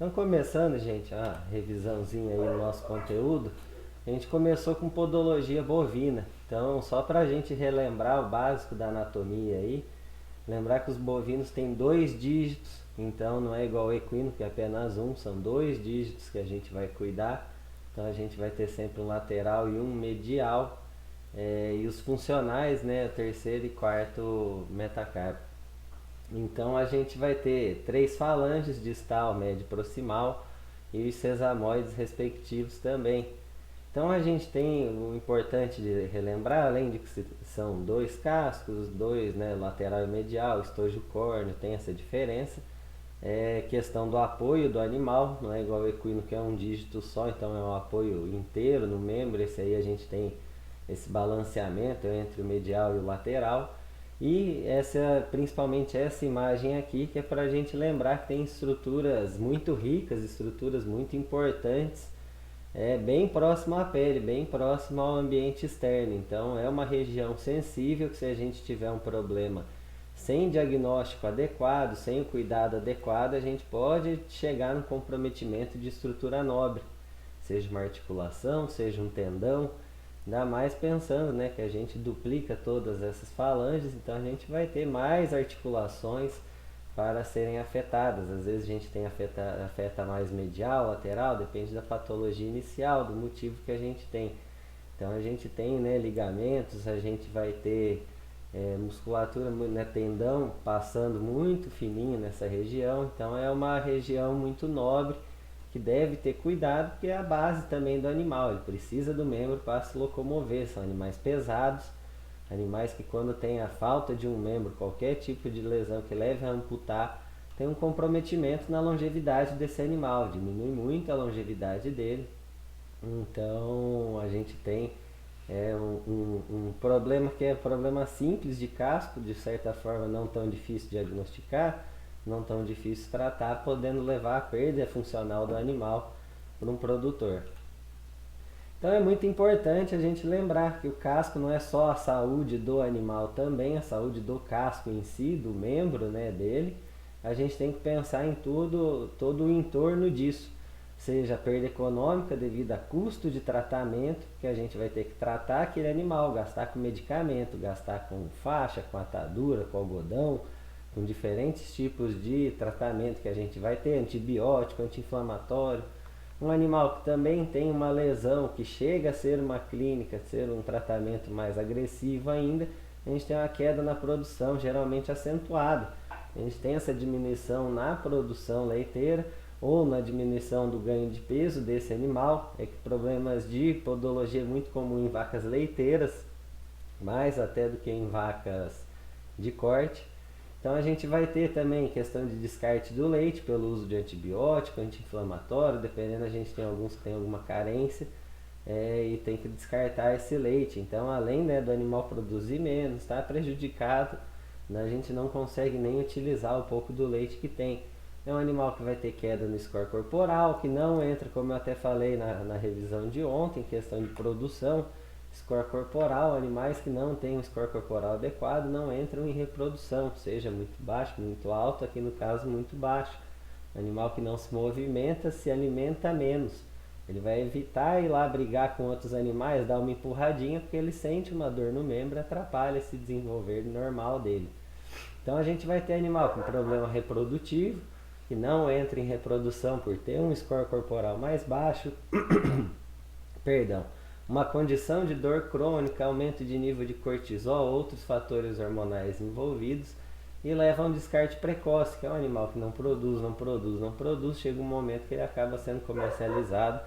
Então, começando, gente, a revisãozinha aí do nosso conteúdo, a gente começou com podologia bovina. Então, só para a gente relembrar o básico da anatomia aí, lembrar que os bovinos têm dois dígitos, então não é igual ao equino, que é apenas um, são dois dígitos que a gente vai cuidar. Então, a gente vai ter sempre um lateral e um medial. E os funcionais, né, terceiro e quarto metacarpo. Então a gente vai ter três falanges, distal, médio e proximal, e os sesamoides respectivos também. Então a gente tem o importante de relembrar, além de que são dois cascos, dois, né, lateral e medial, estojo córneo, tem essa diferença. Questão do apoio do animal, não é igual ao equino que é um dígito só, então é um apoio inteiro no membro. Esse aí a gente tem esse balanceamento entre o medial e o lateral. E principalmente essa imagem aqui, que é para a gente lembrar que tem estruturas muito ricas, estruturas muito importantes, bem próximo à pele, bem próximo ao ambiente externo. Então é uma região sensível que, se a gente tiver um problema sem diagnóstico adequado, sem o cuidado adequado, a gente pode chegar no comprometimento de estrutura nobre, seja uma articulação, seja um tendão. Ainda mais pensando, né, que a gente duplica todas essas falanges, então a gente vai ter mais articulações para serem afetadas. Às vezes a gente afeta mais medial, lateral, depende da patologia inicial, do motivo que a gente tem. Então a gente tem, né, ligamentos, a gente vai ter musculatura, né, tendão passando muito fininho nessa região. Então é uma região muito nobre, que deve ter cuidado, porque é a base também do animal. Ele precisa do membro para se locomover. São animais pesados, animais que, quando tem a falta de um membro, qualquer tipo de lesão que leve a amputar, tem um comprometimento na longevidade desse animal, diminui muito a longevidade dele. Então a gente tem um problema que é problema simples de casco, de certa forma não tão difícil de diagnosticar, não tão difícil de tratar, podendo levar à perda funcional do animal por um produtor. Então é muito importante a gente lembrar que o casco não é só a saúde do animal, também a saúde do casco em si, do membro, né, dele. A gente tem que pensar em todo o entorno disso, seja perda econômica devido a custo de tratamento, que a gente vai ter que tratar aquele animal, gastar com medicamento, gastar com faixa, com atadura, com algodão, com diferentes tipos de tratamento que a gente vai ter, antibiótico, anti-inflamatório. Um animal que também tem uma lesão que chega a ser uma clínica, ser um tratamento mais agressivo ainda, a gente tem uma queda na produção, geralmente acentuada. A gente tem essa diminuição na produção leiteira ou na diminuição do ganho de peso desse animal. Que problemas de podologia é muito comum em vacas leiteiras, mais até do que em vacas de corte. Então a gente vai ter também questão de descarte do leite pelo uso de antibiótico, anti-inflamatório, dependendo, a gente tem alguns que tem alguma carência, e tem que descartar esse leite. Então, além, né, do animal produzir menos, está prejudicado, né, a gente não consegue nem utilizar o pouco do leite que tem. É um animal que vai ter queda no score corporal, que não entra, como eu até falei na revisão de ontem, questão de produção. Score corporal, animais que não têm um score corporal adequado não entram em reprodução, seja muito baixo, muito alto, aqui no caso muito baixo. Animal que não se movimenta, se alimenta menos. Ele vai evitar ir lá brigar com outros animais, dar uma empurradinha, porque ele sente uma dor no membro e atrapalha esse desenvolver normal dele. Então a gente vai ter animal com problema reprodutivo, que não entra em reprodução por ter um score corporal mais baixo, perdão, uma condição de dor crônica, aumento de nível de cortisol, outros fatores hormonais envolvidos, e leva a um descarte precoce, que é um animal que não produz, chega um momento que ele acaba sendo comercializado,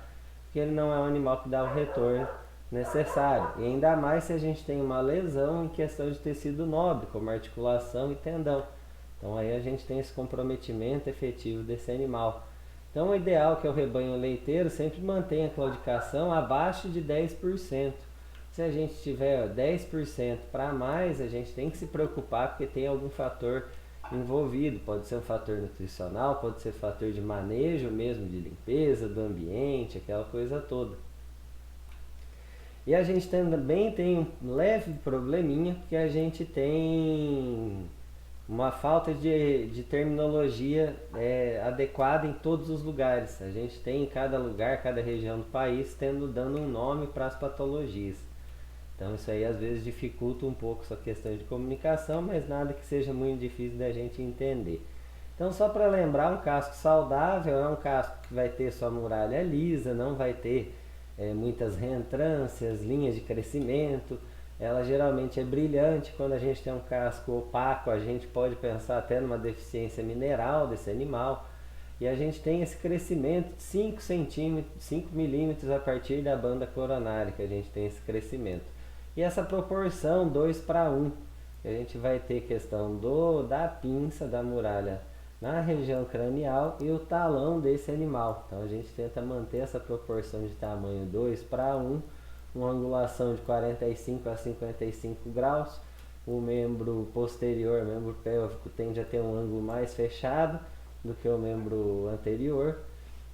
porque ele não é um animal que dá o retorno necessário. E ainda mais se a gente tem uma lesão em questão de tecido nobre, como articulação e tendão. Então aí a gente tem esse comprometimento efetivo desse animal. Então o ideal é que o rebanho leiteiro sempre mantenha a claudicação abaixo de 10%. Se a gente tiver 10% para mais, a gente tem que se preocupar, porque tem algum fator envolvido. Pode ser um fator nutricional, pode ser fator de manejo mesmo, de limpeza do ambiente, aquela coisa toda. E a gente também tem um leve probleminha, porque a gente tem uma falta de terminologia adequada em todos os lugares. A gente tem em cada lugar, cada região do país, dando um nome para as patologias. Então isso aí às vezes dificulta um pouco essa questão de comunicação, mas nada que seja muito difícil da gente entender. Então só para lembrar, um casco saudável é um casco que vai ter sua muralha lisa, não vai ter muitas reentrâncias, linhas de crescimento. Ela geralmente é brilhante. Quando a gente tem um casco opaco, a gente pode pensar até numa deficiência mineral desse animal. E a gente tem esse crescimento de 5 centímetros, 5 milímetros a partir da banda coronária, que a gente tem esse crescimento. E essa proporção 2:1, a gente vai ter questão da pinça da muralha na região cranial e o talão desse animal. Então a gente tenta manter essa proporção de tamanho 2:1, uma angulação de 45 a 55 graus. O membro posterior, o membro pélvico, tende a ter um ângulo mais fechado do que o membro anterior.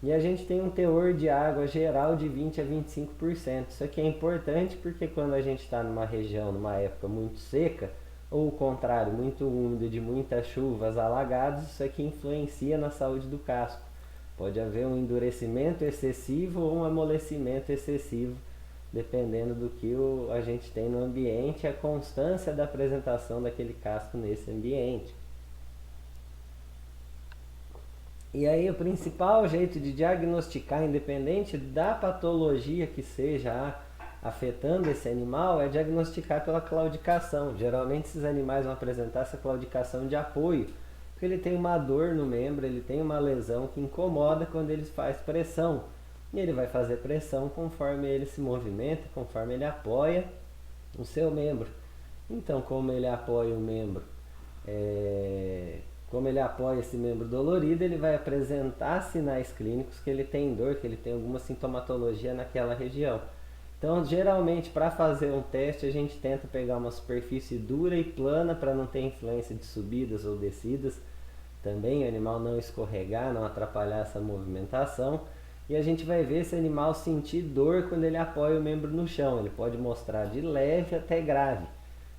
E a gente tem um teor de água geral de 20 a 25%. Isso aqui é importante porque quando a gente está numa região, numa época muito seca, ou o contrário, muito úmido, de muitas chuvas, alagados, isso aqui influencia na saúde do casco. Pode haver um endurecimento excessivo ou um amolecimento excessivo, dependendo do que a gente tem no ambiente e a constância da apresentação daquele casco nesse ambiente. E aí o principal jeito de diagnosticar, independente da patologia que seja afetando esse animal, é diagnosticar pela claudicação. Geralmente esses animais vão apresentar essa claudicação de apoio, porque ele tem uma dor no membro, ele tem uma lesão que incomoda quando ele faz pressão. E ele vai fazer pressão conforme ele se movimenta, conforme ele apoia o seu membro. Então, como ele apoia o membro, como ele apoia esse membro dolorido, ele vai apresentar sinais clínicos que ele tem dor, que ele tem alguma sintomatologia naquela região. Então, geralmente, para fazer um teste, a gente tenta pegar uma superfície dura e plana para não ter influência de subidas ou descidas. Também o animal não escorregar, não atrapalhar essa movimentação. E a gente vai ver esse animal sentir dor quando ele apoia o membro no chão. Ele pode mostrar de leve até grave.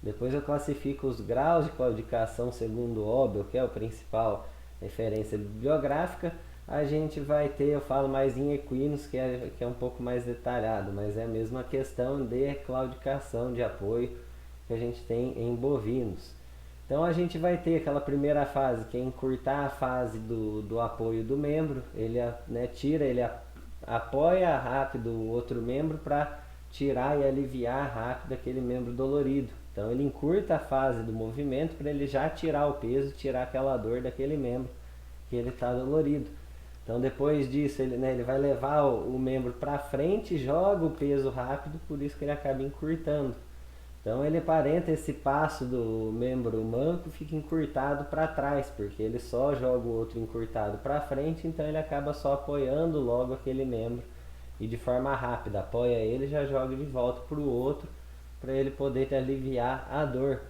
Depois eu classifico os graus de claudicação segundo Obel, que é a principal referência bibliográfica. A gente vai ter, eu falo mais em equinos, que é um pouco mais detalhado, mas é a mesma questão de claudicação de apoio que a gente tem em bovinos. Então a gente vai ter aquela primeira fase, que é encurtar a fase do apoio do membro. Ele apoia rápido o outro membro para tirar e aliviar rápido aquele membro dolorido. Então ele encurta a fase do movimento para ele já tirar o peso, tirar aquela dor daquele membro que ele está dolorido. Então depois disso ele vai levar o membro para frente, joga o peso rápido, por isso que ele acaba encurtando. Então ele aparenta esse passo do membro manco, fica encurtado para trás, porque ele só joga o outro encurtado para frente, então ele acaba só apoiando logo aquele membro e de forma rápida, apoia ele e já joga de volta para o outro, para ele poder aliviar a dor.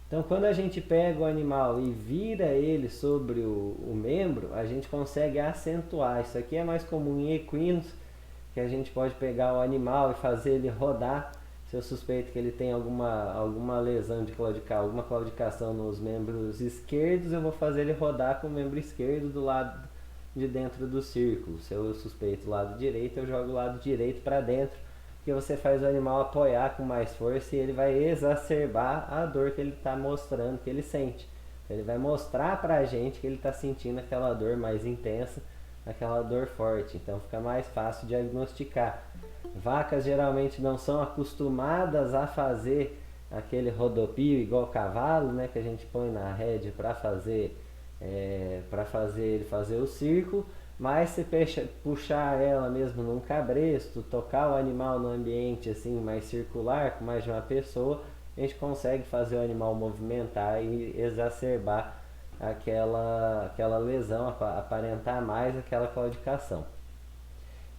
Então quando a gente pega o animal e vira ele sobre o membro, a gente consegue acentuar. Isso aqui é mais comum em equinos, que a gente pode pegar o animal e fazer ele rodar. Se eu suspeito que ele tem alguma lesão de alguma claudicação nos membros esquerdos, eu vou fazer ele rodar com o membro esquerdo do lado de dentro do círculo. Se eu suspeito o lado direito, eu jogo o lado direito para dentro, que você faz o animal apoiar com mais força e ele vai exacerbar a dor que ele está mostrando que ele sente. Ele vai mostrar para a gente que ele está sentindo aquela dor mais intensa, aquela dor forte. Então fica mais fácil diagnosticar. Vacas geralmente não são acostumadas a fazer aquele rodopio igual cavalo, né, que a gente põe na rédea para fazer ele fazer o círculo. Mas se puxar ela mesmo num cabresto, tocar o animal no ambiente assim mais circular, com mais de uma pessoa, a gente consegue fazer o animal movimentar e exacerbar aquela lesão, aparentar mais aquela claudicação.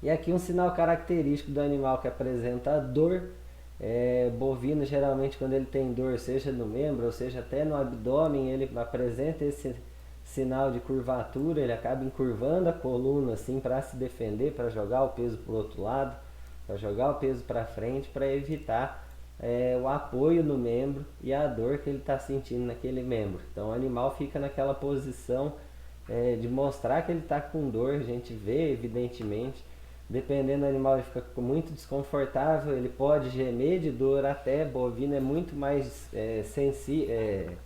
E aqui um sinal característico do animal que apresenta dor. Bovino, geralmente quando ele tem dor, seja no membro ou seja até no abdômen, ele apresenta esse sinal de curvatura, ele acaba encurvando a coluna assim para se defender, para jogar o peso para o outro lado, para jogar o peso para frente, para evitar o apoio no membro e a dor que ele está sentindo naquele membro. Então o animal fica naquela posição de mostrar que ele está com dor, a gente vê evidentemente. Dependendo do animal, ele fica muito desconfortável, ele pode gemer de dor até. Bovino é muito mais sensível,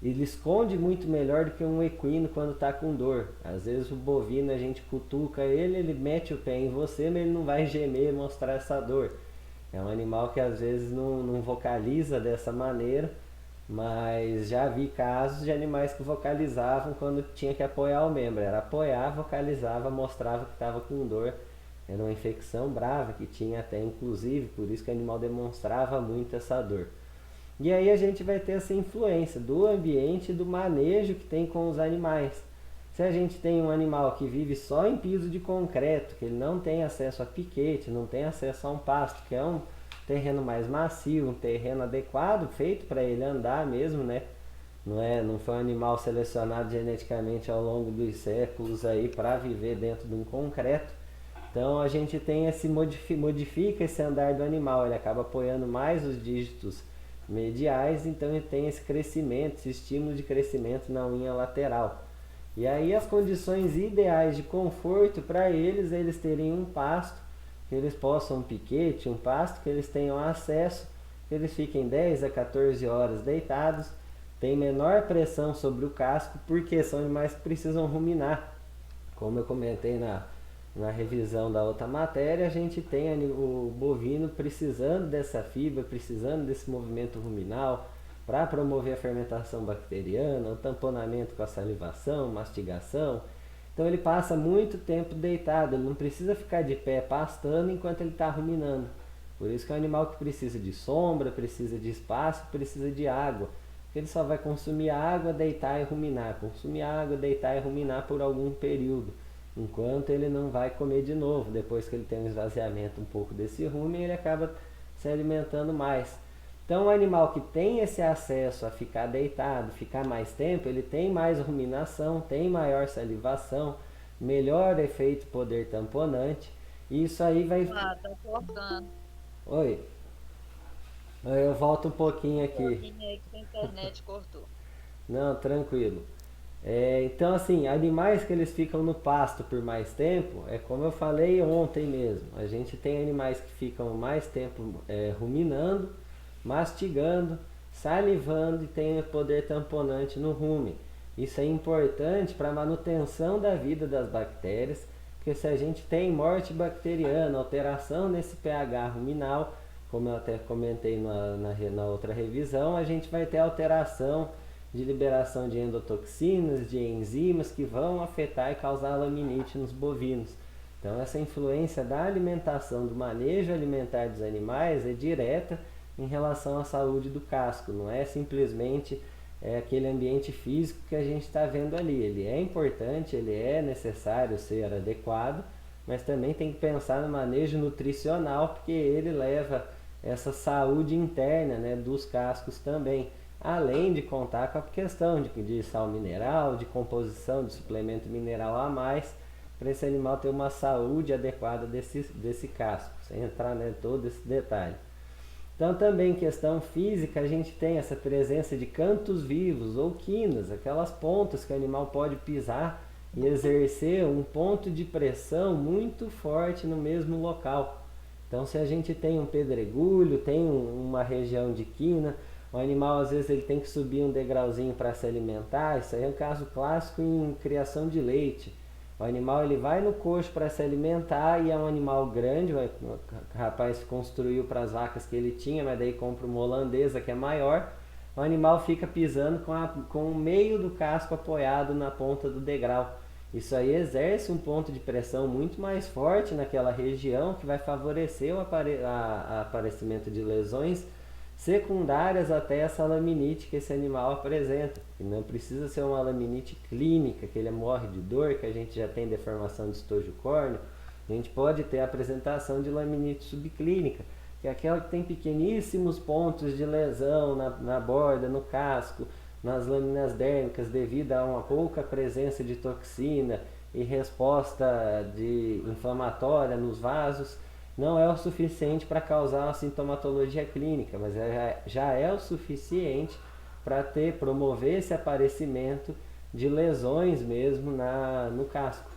ele esconde muito melhor do que um equino quando está com dor. Às vezes o bovino a gente cutuca ele, ele mete o pé em você, mas ele não vai gemer e mostrar essa dor. É um animal que às vezes não vocaliza dessa maneira, mas já vi casos de animais que vocalizavam quando tinha que apoiar o membro. Era apoiar, vocalizava, mostrava que estava com dor. Era uma infecção brava que tinha até, inclusive, por isso que o animal demonstrava muito essa dor. E aí a gente vai ter essa influência do ambiente e do manejo que tem com os animais. Se a gente tem um animal que vive só em piso de concreto, que ele não tem acesso a piquete, não tem acesso a um pasto, que é um terreno mais macio, um terreno adequado, feito para ele andar mesmo, né? Não foi um animal selecionado geneticamente ao longo dos séculos aí para viver dentro de um concreto. Então a gente tem modifica esse andar do animal, ele acaba apoiando mais os dígitos mediais, então ele tem esse crescimento, esse estímulo de crescimento na unha lateral. E aí as condições ideais de conforto para eles terem um pasto, que eles possam um piquete, um pasto, que eles tenham acesso, que eles fiquem 10 a 14 horas deitados, tem menor pressão sobre o casco, porque são animais que precisam ruminar. Como eu comentei na revisão da outra matéria, a gente tem o bovino precisando dessa fibra, precisando desse movimento ruminal para promover a fermentação bacteriana, o tamponamento com a salivação, mastigação. Então ele passa muito tempo deitado, ele não precisa ficar de pé pastando enquanto ele está ruminando. Por isso que é um animal que precisa de sombra, precisa de espaço, precisa de água. Ele só vai consumir água, deitar e ruminar, consumir água, deitar e ruminar por algum período, enquanto ele não vai comer de novo. Depois que ele tem um esvaziamento um pouco desse rumen, ele acaba se alimentando mais. Então o animal que tem esse acesso a ficar deitado, ficar mais tempo, ele tem mais ruminação, tem maior salivação, melhor efeito poder tamponante. E isso aí vai... Ah, tá cortando. Oi, eu volto um pouquinho Um aqui. pouquinho aí que a internet cortou. Não, tranquilo. Então, assim, animais que eles ficam no pasto por mais tempo, é como eu falei ontem mesmo. A gente tem animais que ficam mais tempo ruminando, mastigando, salivando e tem poder tamponante no rumen. Isso é importante para a manutenção da vida das bactérias, porque se a gente tem morte bacteriana, alteração nesse pH ruminal, como eu até comentei na outra revisão, a gente vai ter alteração de liberação de endotoxinas, de enzimas que vão afetar e causar laminite nos bovinos. Então essa influência da alimentação, do manejo alimentar dos animais é direta em relação à saúde do casco, não é simplesmente aquele ambiente físico que a gente está vendo ali. Ele é importante, ele é necessário ser adequado, mas também tem que pensar no manejo nutricional, porque ele leva essa saúde interna, né, dos cascos também. Além de contar com a questão de sal mineral, de composição de suplemento mineral a mais, para esse animal ter uma saúde adequada desse casco, sem entrar em todo esse detalhe. Então também em questão física a gente tem essa presença de cantos vivos ou quinas, aquelas pontas que o animal pode pisar e exercer um ponto de pressão muito forte no mesmo local. Então se a gente tem um pedregulho, tem uma região de quina, o animal às vezes ele tem que subir um degrauzinho para se alimentar. Isso aí é um caso clássico em criação de leite. O animal ele vai no coxo para se alimentar e é um animal grande. O rapaz construiu para as vacas que ele tinha, mas daí compra uma holandesa que é maior. O animal fica pisando com o meio do casco apoiado na ponta do degrau. Isso aí exerce um ponto de pressão muito mais forte naquela região, que vai favorecer o aparecimento de lesões secundárias até essa laminite que esse animal apresenta. E não precisa ser uma laminite clínica, que ele morre de dor, que a gente já tem deformação de estojo córneo. A gente pode ter a apresentação de laminite subclínica, que é aquela que tem pequeníssimos pontos de lesão na borda, no casco, nas lâminas dérmicas, devido a uma pouca presença de toxina e resposta inflamatória nos vasos. não é o suficiente para causar uma sintomatologia clínica, mas já é o suficiente para promover esse aparecimento de lesões mesmo no casco,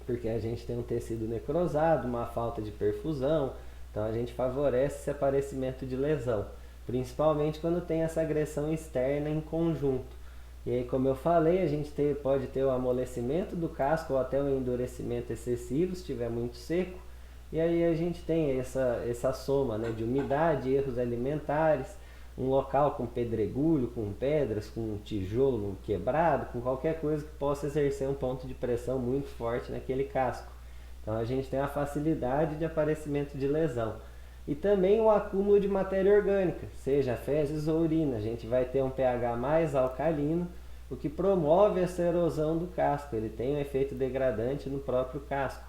porque a gente tem um tecido necrosado, uma falta de perfusão, então a gente favorece esse aparecimento de lesão, principalmente quando tem essa agressão externa em conjunto. E aí, como eu falei, a gente pode ter o amolecimento do casco ou até o endurecimento excessivo, se estiver muito seco. E aí a gente tem essa soma, né, de umidade, erros alimentares, um local com pedregulho, com pedras, com tijolo quebrado, com qualquer coisa que possa exercer um ponto de pressão muito forte naquele casco. Então a gente tem a facilidade de aparecimento de lesão. E também o acúmulo de matéria orgânica, seja fezes ou urina. A gente vai ter um pH mais alcalino, o que promove essa erosão do casco. Ele tem um efeito degradante no próprio casco.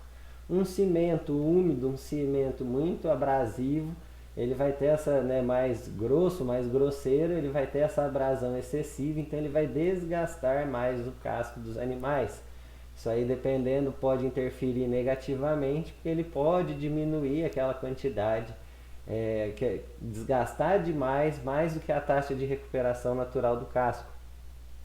Um cimento úmido, um cimento muito abrasivo, ele vai ter essa, né, mais grosso, mais grosseiro, ele vai ter essa abrasão excessiva, então ele vai desgastar mais o casco dos animais. Isso aí, dependendo, pode interferir negativamente, porque ele pode diminuir aquela quantidade, desgastar demais, mais do que a taxa de recuperação natural do casco.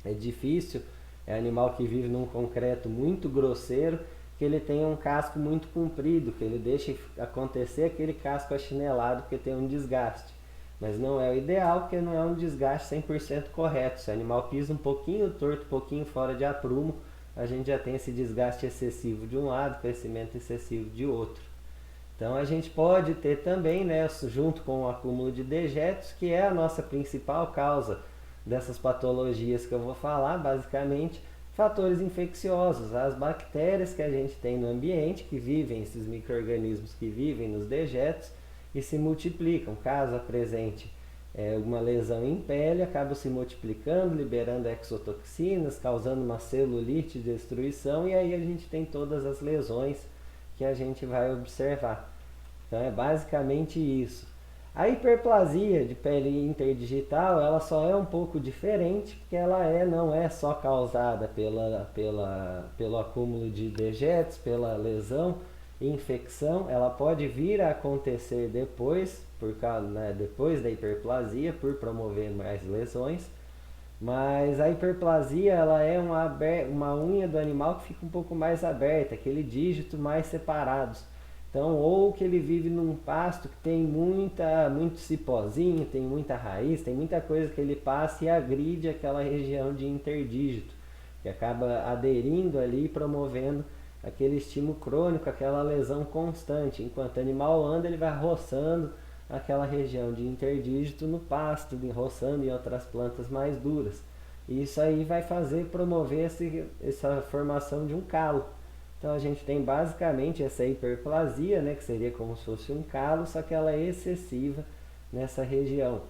É difícil, é animal que vive num concreto muito grosseiro, que ele tem um casco muito comprido, que ele deixa acontecer aquele casco achinelado, porque tem um desgaste. Mas não é o ideal, porque não é um desgaste 100% correto. Se o animal pisa um pouquinho torto, um pouquinho fora de aprumo, a gente já tem esse desgaste excessivo de um lado, crescimento excessivo de outro. Então a gente pode ter também, né, junto com o acúmulo de dejetos, que é a nossa principal causa dessas patologias que eu vou falar, basicamente, fatores infecciosos, as bactérias que a gente tem no ambiente, que vivem, esses micro-organismos que vivem nos dejetos e se multiplicam. Caso apresente uma lesão em pele, acabam se multiplicando, liberando exotoxinas, causando uma celulite de destruição, e aí a gente tem todas as lesões que a gente vai observar. Então é basicamente isso. A hiperplasia de pele interdigital, ela só é um pouco diferente, porque ela não é só causada pelo acúmulo de dejetos, pela lesão e infecção. Ela pode vir a acontecer depois, depois da hiperplasia, por promover mais lesões. Mas a hiperplasia, ela é uma unha do animal que fica um pouco mais aberta, aquele dígito mais separados. Então, ou que ele vive num pasto que tem muito cipózinho, tem muita raiz, tem muita coisa que ele passa e agride aquela região de interdígito, que acaba aderindo ali e promovendo aquele estímulo crônico, aquela lesão constante. Enquanto o animal anda, ele vai roçando aquela região de interdígito no pasto, roçando em outras plantas mais duras. E isso aí vai promover essa formação de um calo. Então a gente tem basicamente essa hiperplasia, né, que seria como se fosse um calo, só que ela é excessiva nessa região.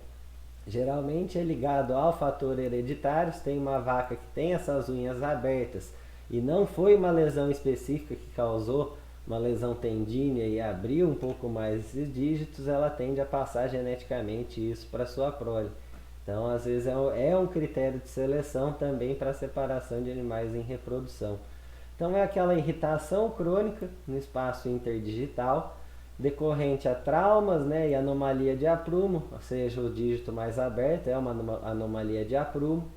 Geralmente é ligado ao fator hereditário. Se tem uma vaca que tem essas unhas abertas e não foi uma lesão específica que causou uma lesão tendínea e abriu um pouco mais esses dígitos, ela tende a passar geneticamente isso para sua prole. Então às vezes é um critério de seleção também para a separação de animais em reprodução. Então é aquela irritação crônica no espaço interdigital, decorrente a traumas, né, e anomalia de aprumo, ou seja, o dígito mais aberto é uma anomalia de aprumo.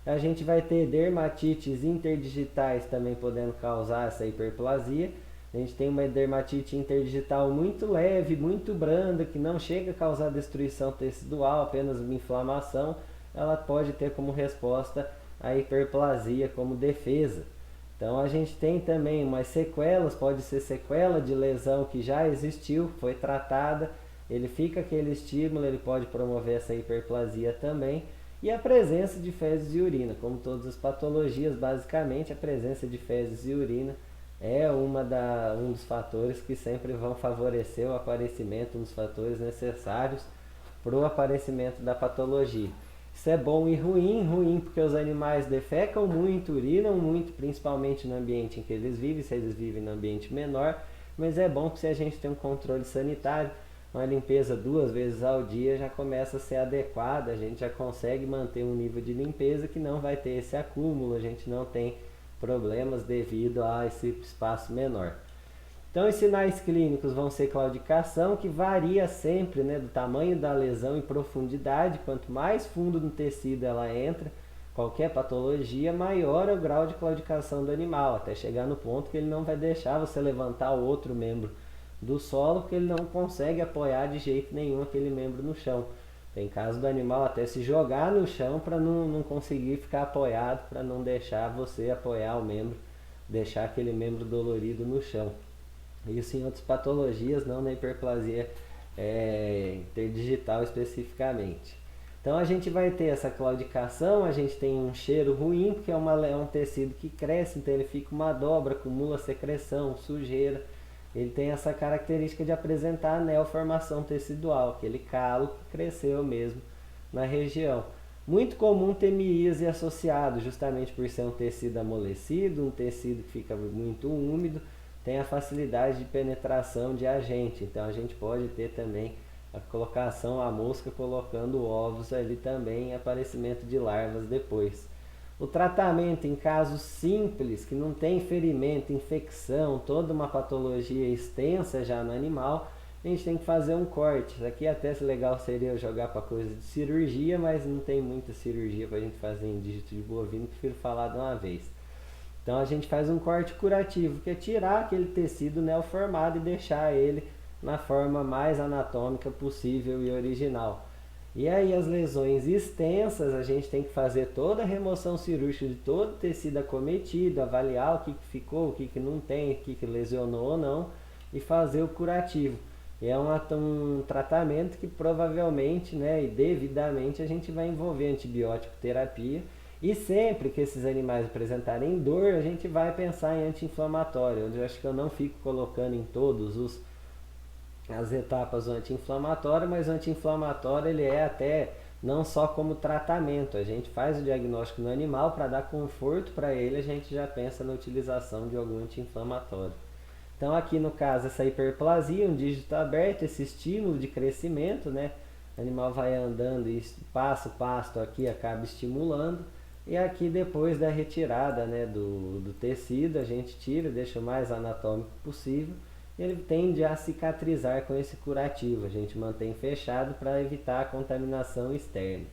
A gente vai ter dermatites interdigitais também podendo causar essa hiperplasia. A gente tem uma dermatite interdigital muito leve, muito branda, que não chega a causar destruição tecidual, apenas uma inflamação. Ela pode ter como resposta a hiperplasia como defesa. Então a gente tem também umas sequelas, pode ser sequela de lesão que já existiu, foi tratada, ele fica aquele estímulo, ele pode promover essa hiperplasia também. E a presença de fezes e urina, como todas as patologias, basicamente a presença de fezes e urina é um dos fatores que sempre vão favorecer o aparecimento, um dos fatores necessários para o aparecimento da patologia. Isso é bom e ruim porque os animais defecam muito, urinam muito, principalmente no ambiente em que eles vivem, se eles vivem no ambiente menor, mas é bom que se a gente tem um controle sanitário, uma limpeza 2 vezes ao dia já começa a ser adequada, a gente já consegue manter um nível de limpeza que não vai ter esse acúmulo, a gente não tem problemas devido a esse espaço menor. Então, os sinais clínicos vão ser claudicação, que varia sempre, né, do tamanho da lesão e profundidade. Quanto mais fundo no tecido ela entra, qualquer patologia, maior é o grau de claudicação do animal, até chegar no ponto que ele não vai deixar você levantar o outro membro do solo, porque ele não consegue apoiar de jeito nenhum aquele membro no chão. Tem caso do animal até se jogar no chão para não conseguir ficar apoiado, para não deixar você apoiar o membro, deixar aquele membro dolorido no chão. Isso em outras patologias, não na hiperplasia interdigital especificamente. Então a gente vai ter essa claudicação, a gente tem um cheiro ruim, porque é um tecido que cresce, então ele fica uma dobra, acumula secreção, sujeira. Ele tem essa característica de apresentar neoformação tecidual, aquele calo que cresceu mesmo na região. Muito comum ter miíase associado, justamente por ser um tecido amolecido, um tecido que fica muito úmido, tem a facilidade de penetração de agente. Então a gente pode ter também a colocação, a mosca colocando ovos ali também, aparecimento de larvas depois. O tratamento em casos simples, que não tem ferimento, infecção, toda uma patologia extensa já no animal, a gente tem que fazer um corte. Isso aqui até legal seria jogar para coisa de cirurgia, mas não tem muita cirurgia para a gente fazer em dígito de bovino, prefiro falar de uma vez. Então a gente faz um corte curativo, que é tirar aquele tecido neoformado e deixar ele na forma mais anatômica possível e original. E aí as lesões extensas, a gente tem que fazer toda a remoção cirúrgica de todo o tecido acometido, avaliar o que ficou, o que não tem, o que lesionou ou não, e fazer o curativo. E é um tratamento que provavelmente, né, e devidamente a gente vai envolver antibiótico terapia. E sempre que esses animais apresentarem dor, a gente vai pensar em anti-inflamatório. Eu acho que eu não fico colocando em todos as etapas o anti-inflamatório, mas o anti-inflamatório ele é até não só como tratamento. A gente faz o diagnóstico no animal para dar conforto para ele, a gente já pensa na utilização de algum anti-inflamatório. Então aqui no caso essa hiperplasia, um dígito aberto, esse estímulo de crescimento, né? O animal vai andando e passa o pasto aqui, acaba estimulando. E aqui depois da retirada, né, do tecido, a gente tira, deixa o mais anatômico possível. Ele tende a cicatrizar com esse curativo. A gente mantém fechado para evitar a contaminação externa.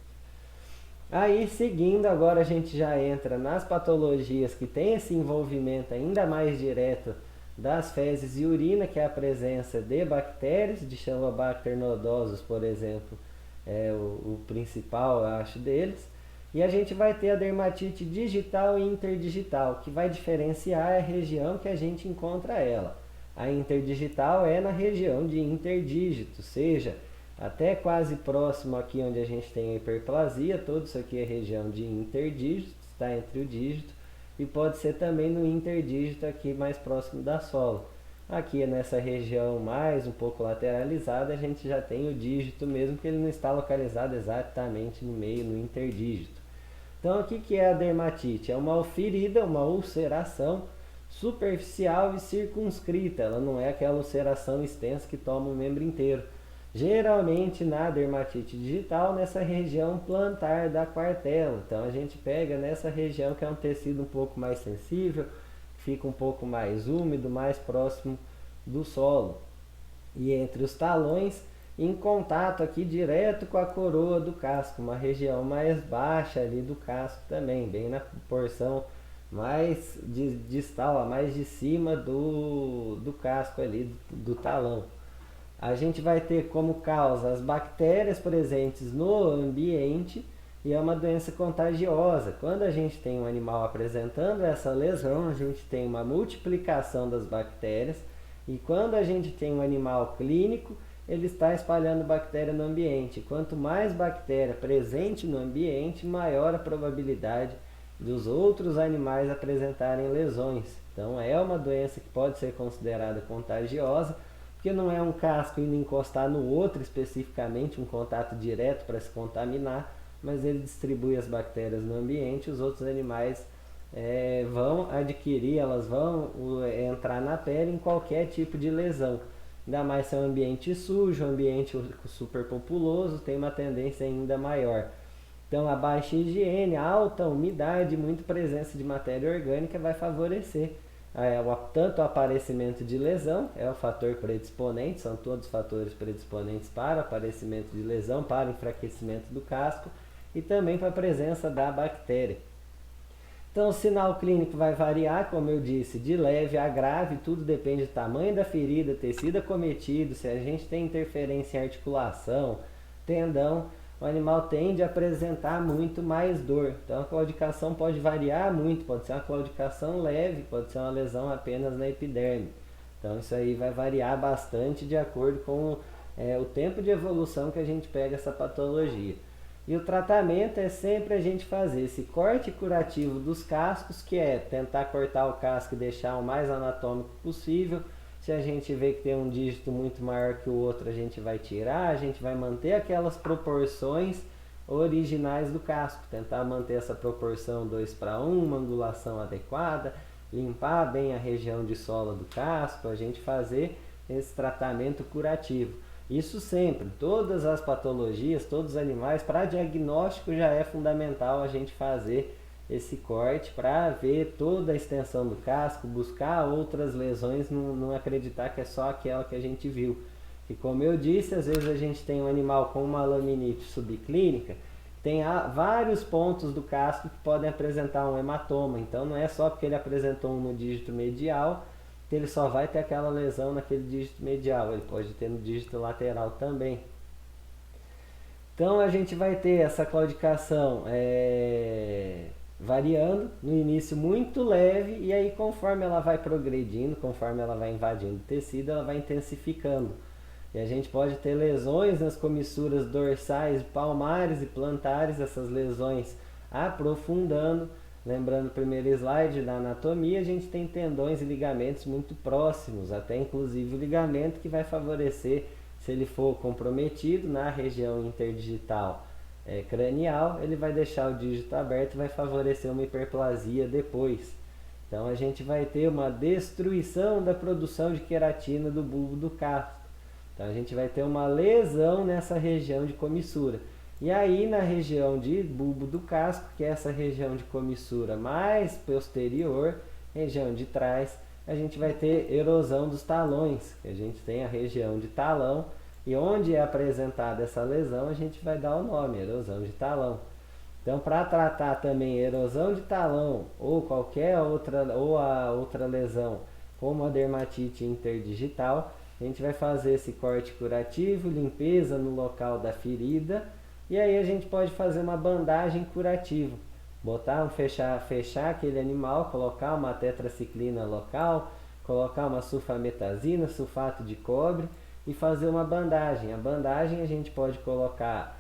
Aí, seguindo, agora a gente já entra nas patologias que tem esse envolvimento ainda mais direto das fezes e urina, que é a presença de bactérias, de Campylobacter nodosus, por exemplo, é o principal, eu acho, deles. E a gente vai ter a dermatite digital e interdigital, que vai diferenciar a região que a gente encontra ela. A interdigital é na região de interdígito, seja até quase próximo aqui onde a gente tem a hiperplasia, todo isso aqui é região de interdígito, está entre o dígito, e pode ser também no interdígito aqui mais próximo da sola. Aqui nessa região mais um pouco lateralizada, a gente já tem o dígito mesmo, que ele não está localizado exatamente no meio, no interdígito. Então, o que é a dermatite? É uma ferida, uma ulceração superficial e circunscrita. Ela não é aquela ulceração extensa que toma o membro inteiro. Geralmente, na dermatite digital, nessa região plantar da quartela. Então, a gente pega nessa região que é um tecido um pouco mais sensível, fica um pouco mais úmido, mais próximo do solo. E entre os talões, em contato aqui direto com a coroa do casco, uma região mais baixa ali do casco também, bem na porção mais distal, mais de cima do casco ali, do talão. A gente vai ter como causa as bactérias presentes no ambiente e é uma doença contagiosa. Quando a gente tem um animal apresentando essa lesão, a gente tem uma multiplicação das bactérias e quando a gente tem um animal clínico, ele está espalhando bactéria no ambiente. Quanto mais bactéria presente no ambiente, maior a probabilidade dos outros animais apresentarem lesões. Então é uma doença que pode ser considerada contagiosa, porque não é um casco indo encostar no outro especificamente, um contato direto para se contaminar, mas ele distribui as bactérias no ambiente, os outros animais vão adquirir, elas vão entrar na pele em qualquer tipo de lesão. Ainda mais se é um ambiente sujo, um ambiente superpopuloso, tem uma tendência ainda maior. Então a baixa higiene, a alta umidade, muita presença de matéria orgânica vai favorecer tanto o aparecimento de lesão, é o fator predisponente, são todos fatores predisponentes para aparecimento de lesão, para enfraquecimento do casco e também para a presença da bactéria. Então o sinal clínico vai variar, como eu disse, de leve a grave, tudo depende do tamanho da ferida, tecido acometido, se a gente tem interferência em articulação, tendão, o animal tende a apresentar muito mais dor. Então a claudicação pode variar muito, pode ser uma claudicação leve, pode ser uma lesão apenas na epiderme. Então isso aí vai variar bastante de acordo com o tempo de evolução que a gente pega essa patologia. E o tratamento é sempre a gente fazer esse corte curativo dos cascos, que é tentar cortar o casco e deixar o mais anatômico possível. Se a gente vê que tem um dígito muito maior que o outro, a gente vai tirar, a gente vai manter aquelas proporções originais do casco, tentar manter essa proporção 2:1, uma angulação adequada, limpar bem a região de sola do casco, a gente fazer esse tratamento curativo. Isso sempre, todas as patologias, todos os animais, para diagnóstico já é fundamental a gente fazer esse corte para ver toda a extensão do casco, buscar outras lesões, não acreditar que é só aquela que a gente viu. E como eu disse, às vezes a gente tem um animal com uma laminite subclínica, tem vários pontos do casco que podem apresentar um hematoma, então não é só porque ele apresentou um no dígito medial que ele só vai ter aquela lesão naquele dígito medial, ele pode ter no dígito lateral também. Então a gente vai ter essa claudicação variando, no início muito leve, e aí conforme ela vai progredindo, conforme ela vai invadindo o tecido, ela vai intensificando. E a gente pode ter lesões nas comissuras dorsais, palmares e plantares, essas lesões aprofundando. Lembrando o primeiro slide da anatomia, a gente tem tendões e ligamentos muito próximos, até inclusive o ligamento que vai favorecer, se ele for comprometido na região interdigital cranial, ele vai deixar o dígito aberto e vai favorecer uma hiperplasia depois. Então a gente vai ter uma destruição da produção de queratina do bulbo do casco. Então a gente vai ter uma lesão nessa região de comissura. E aí na região de bulbo do casco, que é essa região de comissura mais posterior, região de trás, a gente vai ter erosão dos talões, que a gente tem a região de talão, e onde é apresentada essa lesão, a gente vai dar o nome, erosão de talão. Então, para tratar também erosão de talão ou qualquer outra, ou a outra lesão, como a dermatite interdigital, a gente vai fazer esse corte curativo, limpeza no local da ferida, e aí a gente pode fazer uma bandagem curativa. Fechar aquele animal, colocar uma tetraciclina local, colocar uma sulfametazina, sulfato de cobre e fazer uma bandagem. A bandagem a gente pode colocar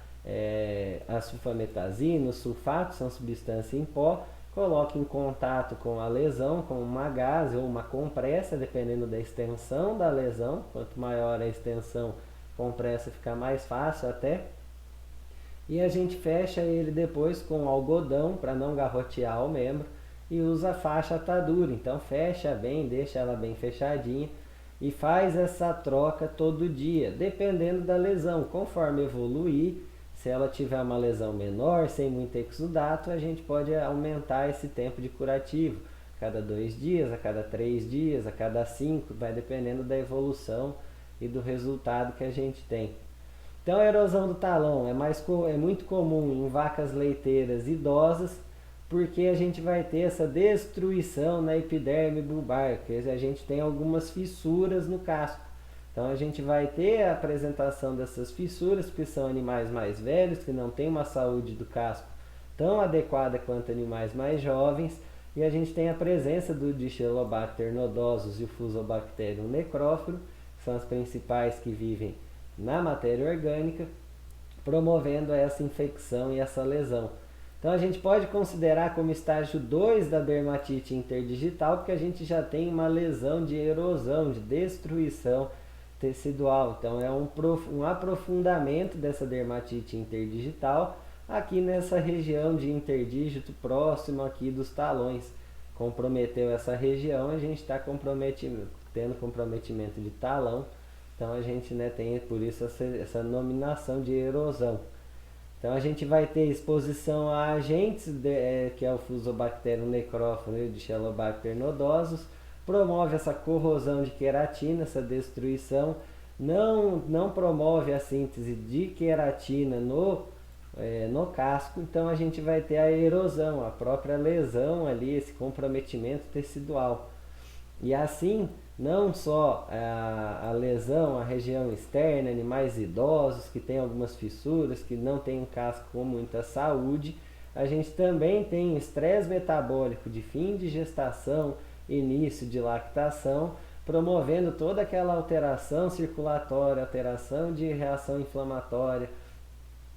a sulfametazina, o sulfato, são substâncias em pó, coloca em contato com a lesão, com uma gaze ou uma compressa, dependendo da extensão da lesão. Quanto maior a extensão, compressa fica mais fácil até. E a gente fecha ele depois com algodão para não garrotear o membro e usa faixa atadura. Então fecha bem, deixa ela bem fechadinha e faz essa troca todo dia, dependendo da lesão. Conforme evoluir, se ela tiver uma lesão menor, sem muito exudato, a gente pode aumentar esse tempo de curativo. A cada 2 dias, a cada 3 dias, a cada 5, vai dependendo da evolução e do resultado que a gente tem. Então a erosão do talão é muito comum em vacas leiteiras idosas, porque a gente vai ter essa destruição na epiderme bulbar, que a gente tem algumas fissuras no casco. Então a gente vai ter a apresentação dessas fissuras, porque são animais mais velhos, que não têm uma saúde do casco tão adequada quanto animais mais jovens, e a gente tem a presença do Dichylobacter nodosus e o Fusobacterium necrófilo, que são as principais que vivem na matéria orgânica, promovendo essa infecção e essa lesão. Então a gente pode considerar como estágio 2 da dermatite interdigital, porque a gente já tem uma lesão de erosão, de destruição tecidual. Então é um aprofundamento dessa dermatite interdigital aqui nessa região de interdígito próximo aqui dos talões. Comprometeu essa região, a gente está tendo comprometimento de talão. Então a gente tem por isso essa nominação de erosão. Então a gente vai ter exposição a agentes, que é o Fusobacterium necrófilo e o Dichylobacter nodosus, promove essa corrosão de queratina, essa destruição, não promove a síntese de queratina no casco, então a gente vai ter a erosão, a própria lesão ali, esse comprometimento tecidual. E assim, não só a lesão, a região externa, animais idosos que têm algumas fissuras, que não têm um casco com muita saúde, a gente também tem estresse metabólico de fim de gestação, início de lactação, promovendo toda aquela alteração circulatória, alteração de reação inflamatória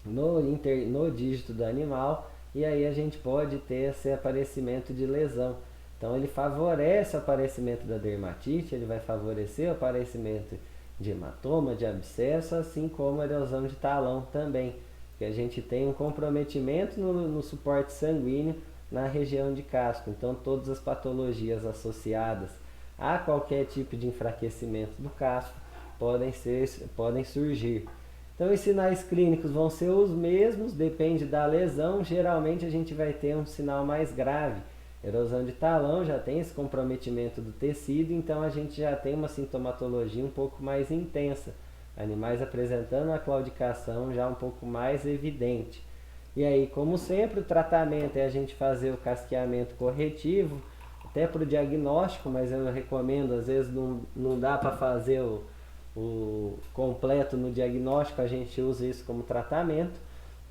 no dígito do animal, e aí a gente pode ter esse aparecimento de lesão. Então ele favorece o aparecimento da dermatite, ele vai favorecer o aparecimento de hematoma, de abscesso, assim como a erosão de talão também, que a gente tem um comprometimento no suporte sanguíneo na região de casco. Então todas as patologias associadas a qualquer tipo de enfraquecimento do casco podem surgir. Então os sinais clínicos vão ser os mesmos, depende da lesão. Geralmente a gente vai ter um sinal mais grave. Erosão de talão já tem esse comprometimento do tecido, então a gente já tem uma sintomatologia um pouco mais intensa. Animais apresentando a claudicação já um pouco mais evidente. E aí, como sempre, o tratamento é a gente fazer o casqueamento corretivo, até para o diagnóstico, mas eu recomendo, às vezes não dá para fazer o completo no diagnóstico, a gente usa isso como tratamento.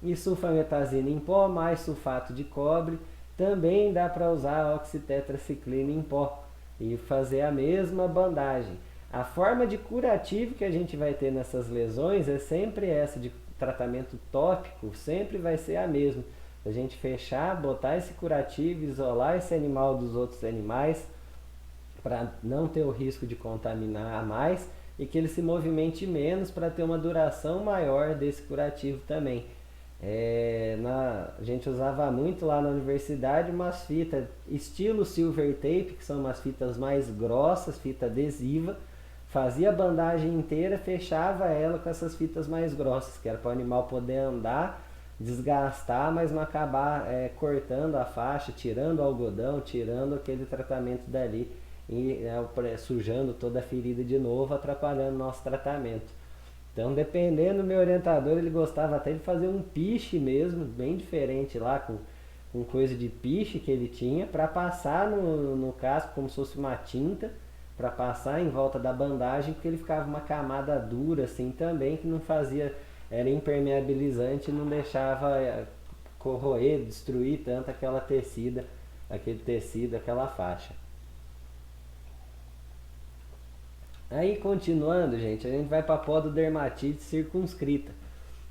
E sulfametazina em pó mais sulfato de cobre. Também dá para usar a oxitetraciclina em pó e fazer a mesma bandagem. A forma de curativo que a gente vai ter nessas lesões é sempre essa, de tratamento tópico, sempre vai ser a mesma. A gente fechar, botar esse curativo, isolar esse animal dos outros animais, para não ter o risco de contaminar mais e que ele se movimente menos, para ter uma duração maior desse curativo também. A gente usava muito lá na universidade umas fitas estilo silver tape, que são umas fitas mais grossas, fita adesiva. Fazia a bandagem inteira, fechava ela com essas fitas mais grossas, que era para o animal poder andar, desgastar, mas não acabar cortando a faixa, tirando o algodão, tirando aquele tratamento dali e sujando toda a ferida de novo, atrapalhando o nosso tratamento. Então, dependendo do meu orientador, ele gostava até de fazer um piche mesmo, bem diferente lá, com coisa de piche que ele tinha, para passar no casco como se fosse uma tinta, para passar em volta da bandagem, porque ele ficava uma camada dura assim também, que não fazia, era impermeabilizante e não deixava corroer, destruir tanto aquele tecido, aquela faixa. Aí, continuando, gente, a gente vai para a pododermatite circunscrita,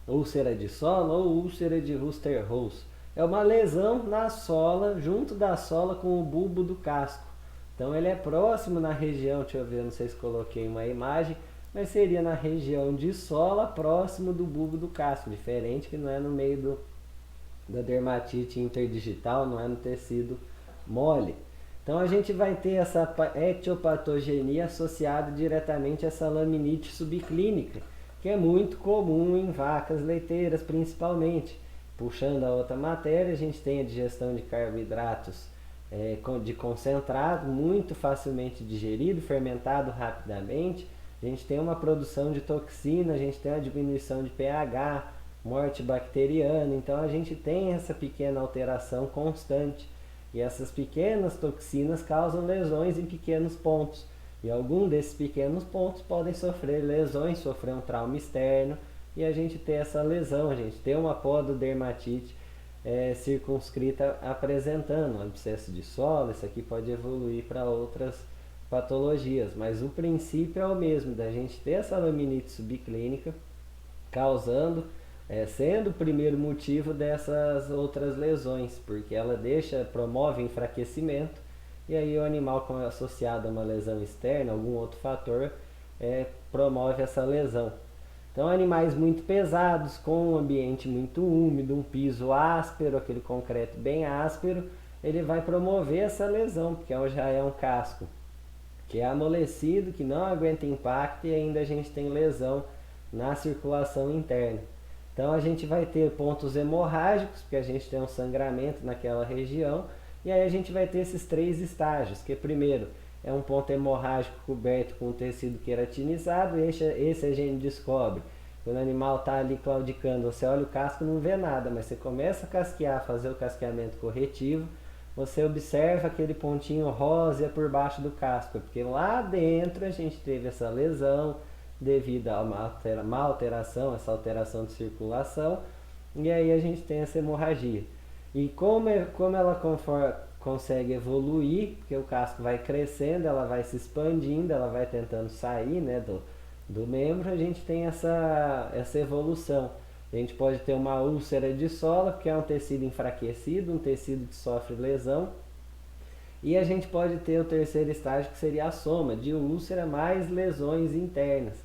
úlcera de sola ou úlcera de Ruster-Rose. É uma lesão na sola, junto da sola com o bulbo do casco. Então ele é próximo na região, deixa eu ver, não sei se coloquei uma imagem, mas seria na região de sola, próximo do bulbo do casco, diferente que não é no meio da dermatite interdigital, não é no tecido mole. Então a gente vai ter essa etiopatogenia associada diretamente a essa laminite subclínica, que é muito comum em vacas leiteiras principalmente. Puxando a outra matéria, a gente tem a digestão de carboidratos de concentrado, muito facilmente digerido, fermentado rapidamente. A gente tem uma produção de toxina, a gente tem uma diminuição de pH, morte bacteriana. Então a gente tem essa pequena alteração constante. E essas pequenas toxinas causam lesões em pequenos pontos. E algum desses pequenos pontos podem sofrer lesões, sofrer um trauma externo. E a gente ter essa lesão, a gente ter uma pododermatite circunscrita apresentando um abscesso de sola. Isso aqui pode evoluir para outras patologias. Mas o princípio é o mesmo, da gente ter essa laminite subclínica causando... sendo o primeiro motivo dessas outras lesões, porque ela promove enfraquecimento, e aí o animal associado a uma lesão externa, algum outro fator, promove essa lesão. Então animais muito pesados, com um ambiente muito úmido, um piso áspero, aquele concreto bem áspero, ele vai promover essa lesão, porque já é um casco que é amolecido, que não aguenta impacto, e ainda a gente tem lesão na circulação interna. Então a gente vai ter pontos hemorrágicos, porque a gente tem um sangramento naquela região, e aí a gente vai ter esses 3 estágios, que primeiro é um ponto hemorrágico coberto com tecido queratinizado. Esse a gente descobre quando o animal está ali claudicando. Você olha o casco e não vê nada, mas você começa a casquear, fazer o casqueamento corretivo, você observa aquele pontinho rosa por baixo do casco, porque lá dentro a gente teve essa lesão devido a uma alteração, essa alteração de circulação, e aí a gente tem essa hemorragia. E como ela consegue evoluir, porque o casco vai crescendo, ela vai se expandindo, ela vai tentando sair, né, do membro, a gente tem essa evolução. A gente pode ter uma úlcera de sola, que é um tecido enfraquecido, um tecido que sofre lesão. E a gente pode ter o terceiro estágio, que seria a soma de úlcera mais lesões internas.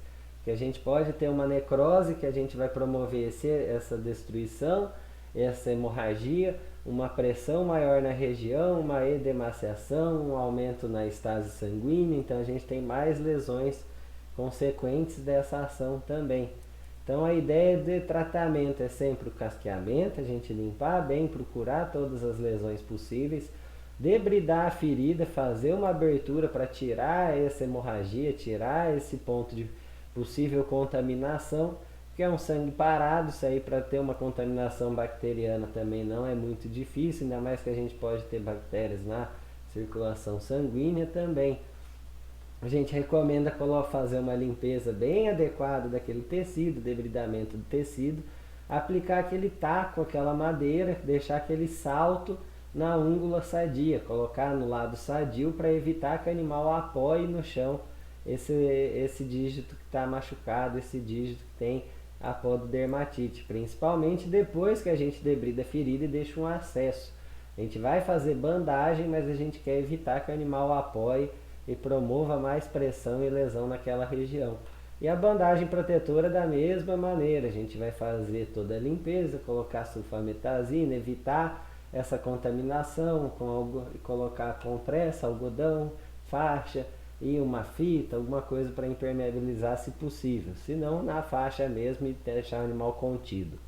Que a gente pode ter uma necrose, que a gente vai promover essa destruição, essa hemorragia, uma pressão maior na região, uma edemaciação, um aumento na estase sanguínea. Então a gente tem mais lesões consequentes dessa ação também. Então a ideia de tratamento é sempre o casqueamento, a gente limpar bem, procurar todas as lesões possíveis, debridar a ferida, fazer uma abertura para tirar essa hemorragia, tirar esse ponto de possível contaminação, que é um sangue parado. Isso aí, para ter uma contaminação bacteriana também não é muito difícil, ainda mais que a gente pode ter bactérias na circulação sanguínea também. A gente recomenda fazer uma limpeza bem adequada daquele tecido, debridamento do tecido, aplicar aquele taco, aquela madeira, deixar aquele salto na úngula sadia, colocar no lado sadio para evitar que o animal apoie no chão esse dígito que está machucado, esse dígito que tem a pododermatite, principalmente depois que a gente debrida a ferida e deixa um acesso. A gente vai fazer bandagem, mas a gente quer evitar que o animal apoie e promova mais pressão e lesão naquela região. E a bandagem protetora da mesma maneira, a gente vai fazer toda a limpeza, colocar sulfametazina, evitar essa contaminação, colocar compressa, algodão, faixa e uma fita, alguma coisa para impermeabilizar se possível, se não na faixa mesmo e deixar o animal contido.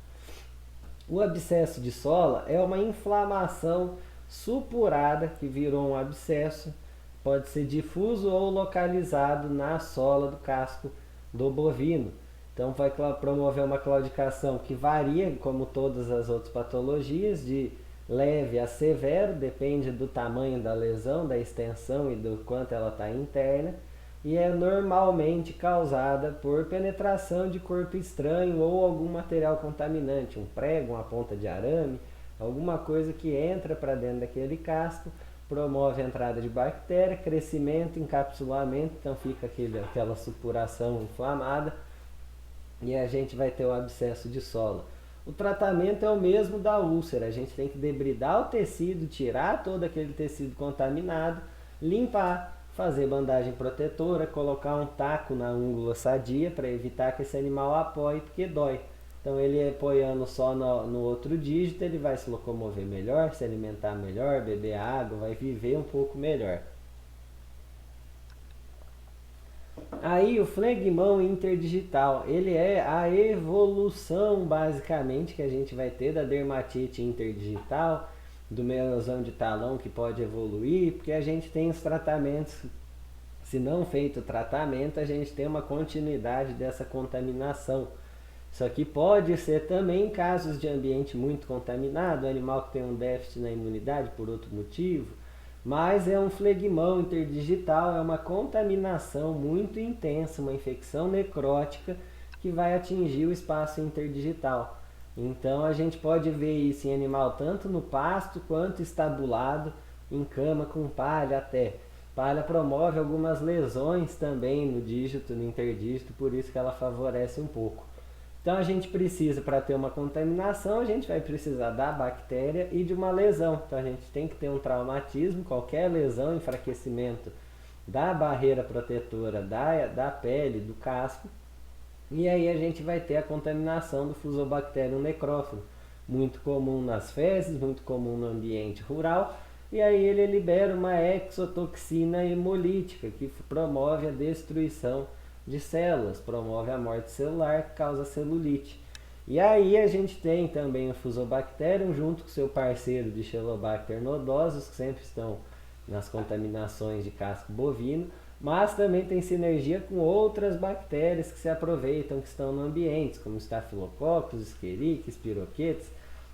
O abscesso de sola é uma inflamação supurada que virou um abscesso. Pode ser difuso ou localizado na sola do casco do bovino. Então vai promover uma claudicação que varia, como todas as outras patologias, de leve a severo, depende do tamanho da lesão, da extensão e do quanto ela está interna, e é normalmente causada por penetração de corpo estranho ou algum material contaminante, um prego, uma ponta de arame, alguma coisa que entra para dentro daquele casco, promove a entrada de bactéria, crescimento, encapsulamento, então fica aquela supuração inflamada e a gente vai ter o abscesso de sola. O tratamento é o mesmo da úlcera, a gente tem que debridar o tecido, tirar todo aquele tecido contaminado, limpar, fazer bandagem protetora, colocar um taco na úngula sadia para evitar que esse animal apoie, porque dói. Então ele apoiando só no outro dígito, ele vai se locomover melhor, se alimentar melhor, beber água, vai viver um pouco melhor. Aí o flegmão interdigital, ele é a evolução basicamente que a gente vai ter da dermatite interdigital, do melosão de talão que pode evoluir, porque a gente tem os tratamentos, se não feito o tratamento, a gente tem uma continuidade dessa contaminação. Isso aqui pode ser também em casos de ambiente muito contaminado, animal que tem um déficit na imunidade por outro motivo, mas é um flegmão interdigital, é uma contaminação muito intensa, uma infecção necrótica que vai atingir o espaço interdigital. Então a gente pode ver isso em animal tanto no pasto quanto estabulado, em cama com palha até. Palha promove algumas lesões também no dígito, no interdígito, por isso que ela favorece um pouco. Então a gente precisa, para ter uma contaminação, a gente vai precisar da bactéria e de uma lesão. Então a gente tem que ter um traumatismo, qualquer lesão, enfraquecimento da barreira protetora da pele, do casco. E aí a gente vai ter a contaminação do Fusobacterium necrófilo, muito comum nas fezes, muito comum no ambiente rural. E aí ele libera uma exotoxina hemolítica, que promove a destruição de células, promove a morte celular, que causa celulite. E aí a gente tem também o Fusobacterium junto com seu parceiro de Xelobacter nodosus, que sempre estão nas contaminações de casco bovino, mas também tem sinergia com outras bactérias que se aproveitam, que estão no ambiente, como estafilococcus, escherichia, spirochetes.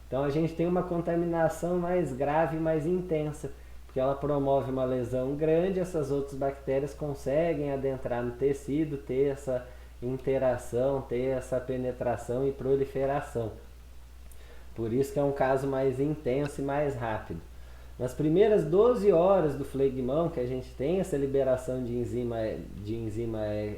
Então a gente tem uma contaminação mais grave, mais intensa, porque ela promove uma lesão grande, essas outras bactérias conseguem adentrar no tecido, ter essa interação, ter essa penetração e proliferação. Por isso que é um caso mais intenso e mais rápido. Nas primeiras 12 horas do flegmão, que a gente tem essa liberação de enzima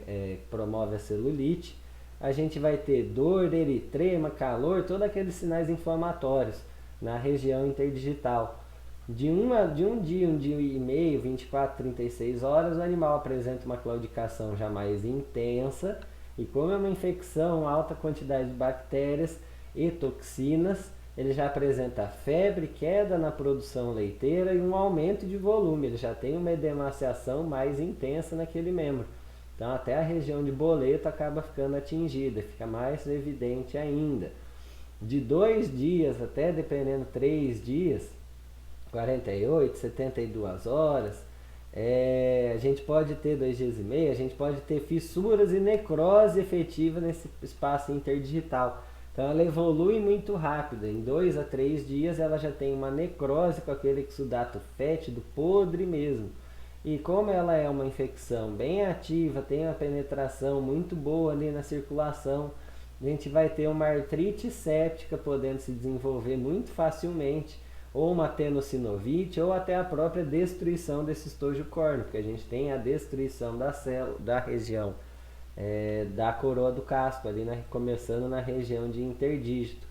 que promove a celulite, a gente vai ter dor, eritrema, calor, todos aqueles sinais inflamatórios na região interdigital. De um dia e meio, 24, 36 horas, o animal apresenta uma claudicação já mais intensa, e como é uma infecção, alta quantidade de bactérias e toxinas, ele já apresenta febre, queda na produção leiteira e um aumento de volume, ele já tem uma edemaciação mais intensa naquele membro. Então até a região de boleto acaba ficando atingida, fica mais evidente ainda. De 2 dias até, dependendo, 3 dias, 48, 72 horas, a gente pode ter 2 dias e meio, a gente pode ter fissuras e necrose efetiva nesse espaço interdigital. Então ela evolui muito rápido, em 2 a 3 dias ela já tem uma necrose com aquele exudato fétido, podre mesmo. E como ela é uma infecção bem ativa, tem uma penetração muito boa ali na circulação, a gente vai ter uma artrite séptica podendo se desenvolver muito facilmente, ou uma tenossinovite, ou até a própria destruição desse estojo córneo, porque a gente tem a destruição da região da coroa do casco, ali começando na região de interdígito.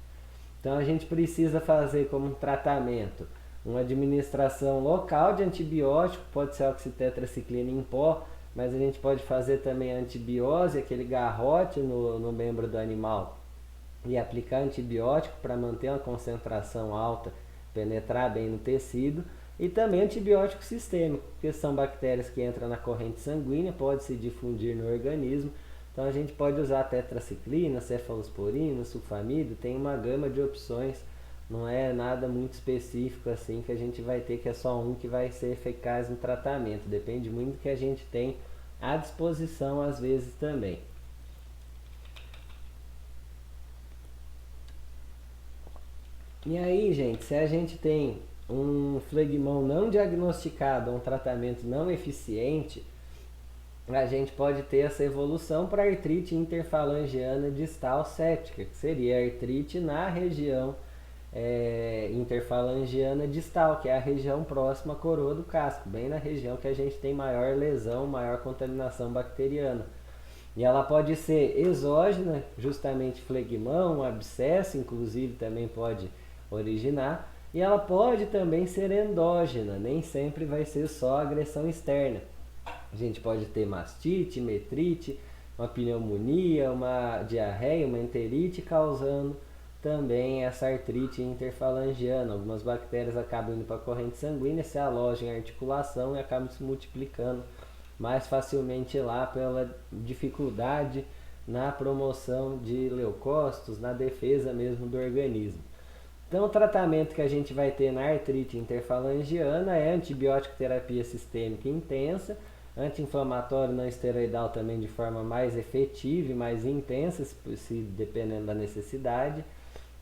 Então a gente precisa fazer como um tratamento uma administração local de antibiótico, pode ser oxitetraciclina em pó, mas a gente pode fazer também a antibiose, aquele garrote no membro do animal, e aplicar antibiótico para manter uma concentração alta, penetrar bem no tecido, e também antibiótico sistêmico, porque são bactérias que entram na corrente sanguínea, pode se difundir no organismo. Então a gente pode usar tetraciclina, cefalosporina, sulfamido, tem uma gama de opções, não é nada muito específico assim que a gente vai ter que é só um que vai ser eficaz no tratamento, depende muito do que a gente tem à disposição às vezes também. E aí, gente, se a gente tem um flegmão não diagnosticado, um tratamento não eficiente, a gente pode ter essa evolução para artrite interfalangiana distal séptica, que seria a artrite na região interfalangiana distal, que é a região próxima à coroa do casco, bem na região que a gente tem maior lesão, maior contaminação bacteriana. E ela pode ser exógena, justamente flegmão, abscesso, inclusive também pode originar, e ela pode também ser endógena, nem sempre vai ser só agressão externa. A gente pode ter mastite, metrite, uma pneumonia, uma diarreia, uma enterite, causando também essa artrite interfalangiana. Algumas bactérias acabam indo para a corrente sanguínea, se alojam em articulação e acabam se multiplicando mais facilmente lá pela dificuldade na promoção de leucócitos, na defesa mesmo do organismo. Então o tratamento que a gente vai ter na artrite interfalangiana é antibiótico terapia sistêmica intensa, anti-inflamatório não esteroidal também de forma mais efetiva e mais intensa, se dependendo da necessidade,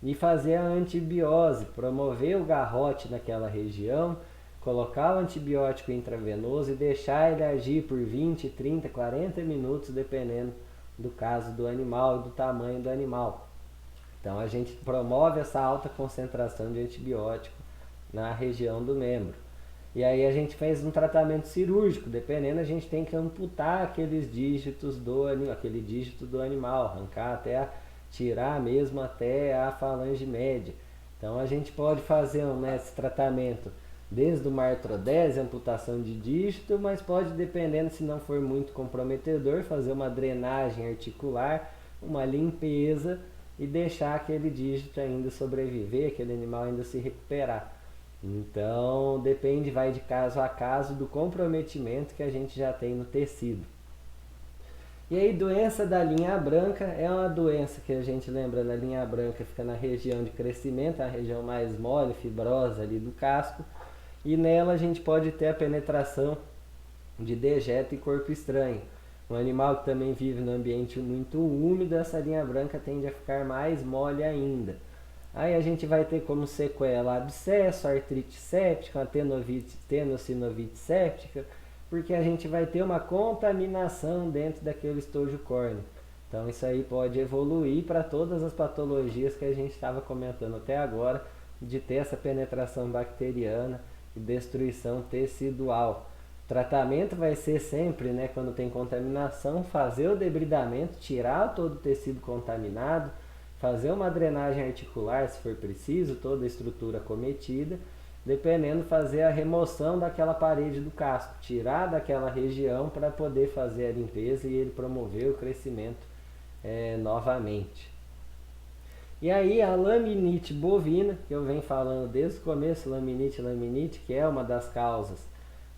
e fazer a antibiose, promover o garrote naquela região, colocar o antibiótico intravenoso e deixar ele agir por 20, 30, 40 minutos, dependendo do caso do animal e do tamanho do animal. Então a gente promove essa alta concentração de antibiótico na região do membro. E aí a gente fez um tratamento cirúrgico, dependendo a gente tem que amputar aqueles dígitos aquele dígito do animal, arrancar tirar mesmo até a falange média. Então a gente pode fazer esse tratamento desde uma artrodese, amputação de dígito, mas pode, dependendo, se não for muito comprometedor, fazer uma drenagem articular, uma limpeza e deixar aquele dígito ainda sobreviver, aquele animal ainda se recuperar. Então depende, vai de caso a caso do comprometimento que a gente já tem no tecido. E aí, doença da linha branca é uma doença que a gente lembra, na linha branca fica na região de crescimento, a região mais mole, fibrosa ali do casco. e nela a gente pode ter a penetração de dejeto e corpo estranho. Um animal que também vive no ambiente muito úmido, essa linha branca tende a ficar mais mole ainda. Aí a gente vai ter como sequela abscesso, artrite séptica, tenossinovite séptica, porque a gente vai ter uma contaminação dentro daquele estojo córneo. Então isso aí pode evoluir para todas as patologias que a gente estava comentando até agora, de ter essa penetração bacteriana e destruição tecidual. O tratamento vai ser sempre, né, quando tem contaminação, fazer o debridamento, tirar todo o tecido contaminado, fazer uma drenagem articular se for preciso, toda a estrutura cometida, dependendo, fazer a remoção daquela parede do casco, tirar daquela região para poder fazer a limpeza e ele promover o crescimento novamente. E aí a laminite bovina, que eu venho falando desde o começo, laminite, que é uma das causas,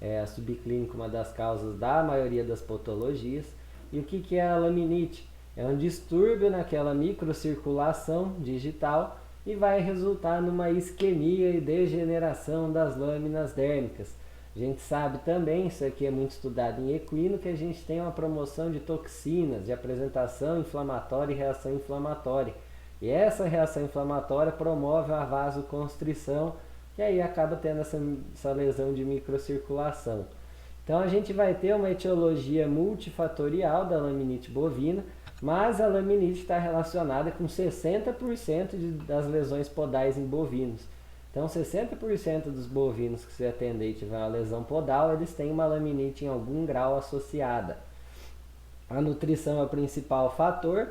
a subclínica, uma das causas da maioria das patologias. E o que é a laminite? É um distúrbio naquela microcirculação digital e vai resultar numa isquemia e degeneração das lâminas dérmicas. A gente sabe também, isso aqui é muito estudado em equino, que a gente tem uma promoção de toxinas, de apresentação inflamatória e reação inflamatória. E essa reação inflamatória promove a vasoconstrição, que aí acaba tendo essa lesão de microcirculação. Então a gente vai ter uma etiologia multifatorial da laminite bovina, mas a laminite está relacionada com 60% das lesões podais em bovinos. Então 60% dos bovinos que se atender e tiver uma lesão podal, eles têm uma laminite em algum grau associada. A nutrição é o principal fator,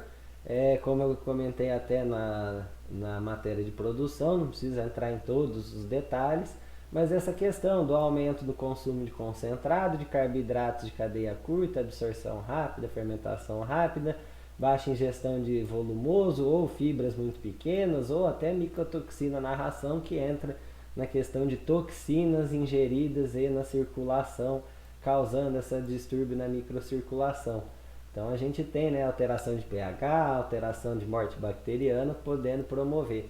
como eu comentei até na matéria de produção, não precisa entrar em todos os detalhes, mas essa questão do aumento do consumo de concentrado, de carboidratos de cadeia curta, absorção rápida, fermentação rápida, baixa ingestão de volumoso ou fibras muito pequenas, ou até micotoxina na ração, que entra na questão de toxinas ingeridas e na circulação, causando esse distúrbio na microcirculação. Então a gente tem, alteração de pH, alteração de morte bacteriana, podendo promover.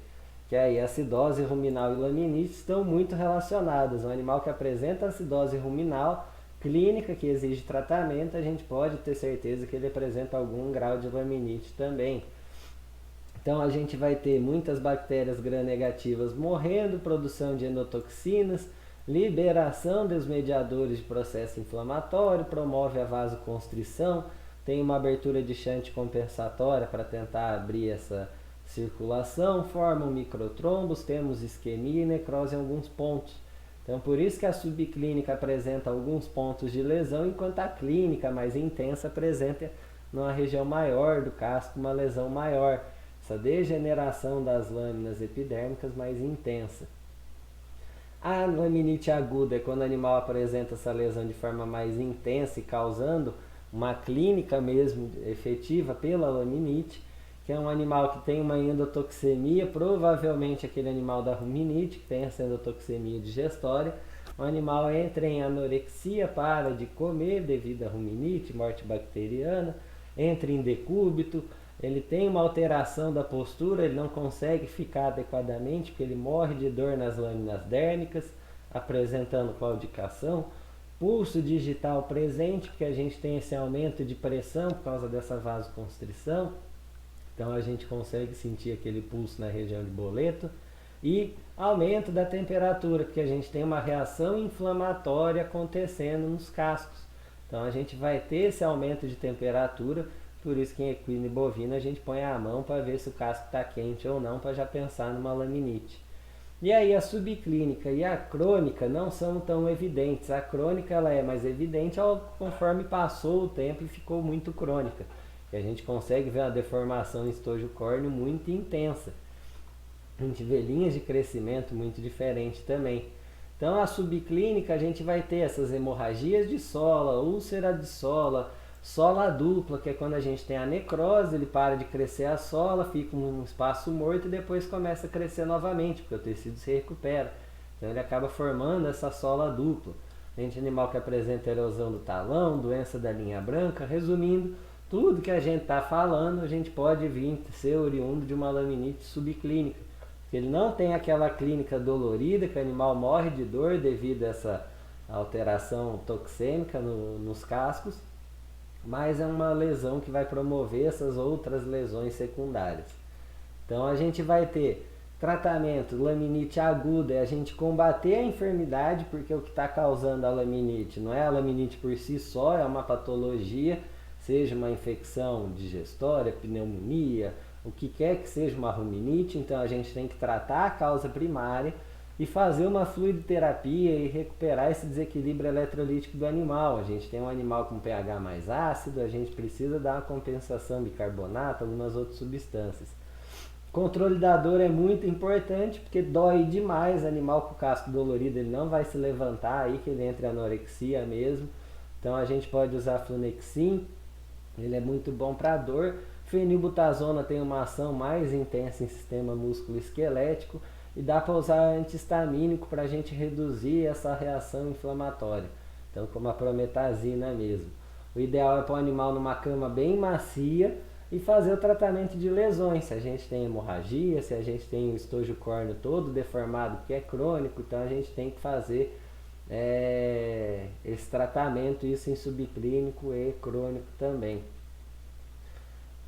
Que aí a acidose ruminal e laminite estão muito relacionadas. Um animal que apresenta acidose ruminal clínica, que exige tratamento, a gente pode ter certeza que ele apresenta algum grau de laminite também. Então a gente vai ter muitas bactérias gram-negativas morrendo, produção de endotoxinas, liberação dos mediadores de processo inflamatório, promove a vasoconstrição, tem uma abertura de shunt compensatória para tentar abrir essa circulação, formam microtrombos, temos isquemia e necrose em alguns pontos. Então por isso que a subclínica apresenta alguns pontos de lesão, enquanto a clínica mais intensa apresenta numa região maior do casco uma lesão maior, essa degeneração das lâminas epidérmicas mais intensa. A laminite aguda é quando o animal apresenta essa lesão de forma mais intensa e causando uma clínica mesmo efetiva pela laminite, que é um animal que tem uma endotoxemia, provavelmente aquele animal da ruminite, que tem essa endotoxemia digestória. O animal entra em anorexia, para de comer devido à ruminite, morte bacteriana, entra em decúbito, ele tem uma alteração da postura, ele não consegue ficar adequadamente, porque ele morre de dor nas lâminas dérmicas, apresentando claudicação. Pulso digital presente, porque a gente tem esse aumento de pressão por causa dessa vasoconstrição. Então a gente consegue sentir aquele pulso na região de boleto. E aumento da temperatura, porque a gente tem uma reação inflamatória acontecendo nos cascos. Então a gente vai ter esse aumento de temperatura, por isso que em equino e bovino a gente põe a mão para ver se o casco está quente ou não, para já pensar numa laminite. E aí a subclínica e a crônica não são tão evidentes. A crônica ela é mais evidente conforme passou o tempo e ficou muito crônica. E a gente consegue ver uma deformação em estojo córneo muito intensa. A gente vê linhas de crescimento muito diferentes também. Então a subclínica a gente vai ter essas hemorragias de sola, úlcera de sola, sola dupla, que é quando a gente tem a necrose, ele para de crescer a sola, fica um espaço morto e depois começa a crescer novamente, porque o tecido se recupera. Então ele acaba formando essa sola dupla. A gente animal que apresenta erosão do talão, doença da linha branca. Resumindo, tudo que a gente está falando, a gente pode vir ser oriundo de uma laminite subclínica. Ele não tem aquela clínica dolorida, que o animal morre de dor devido a essa alteração toxêmica nos cascos, mas é uma lesão que vai promover essas outras lesões secundárias. Então a gente vai ter tratamento, laminite aguda, é a gente combater a enfermidade, porque o que está causando a laminite não é a laminite por si só, é uma patologia, seja uma infecção digestória, pneumonia, o que quer que seja uma ruminite. Então a gente tem que tratar a causa primária e fazer uma fluidoterapia e recuperar esse desequilíbrio eletrolítico do animal. A gente tem um animal com pH mais ácido, a gente precisa dar uma compensação bicarbonato, algumas outras substâncias. Controle da dor é muito importante, porque dói demais. Animal com casco dolorido, ele não vai se levantar, aí que ele entra em anorexia mesmo. Então a gente pode usar Flunexin, ele é muito bom para dor. Fenilbutazona tem uma ação mais intensa em sistema músculo-esquelético e dá para usar antihistamínico para a gente reduzir essa reação inflamatória. Então, como a prometazina mesmo. O ideal é pôr o animal numa cama bem macia e fazer o tratamento de lesões. Se a gente tem hemorragia, se a gente tem o estojo córneo todo deformado, que é crônico, então a gente tem que fazer esse tratamento, isso em subclínico e crônico também.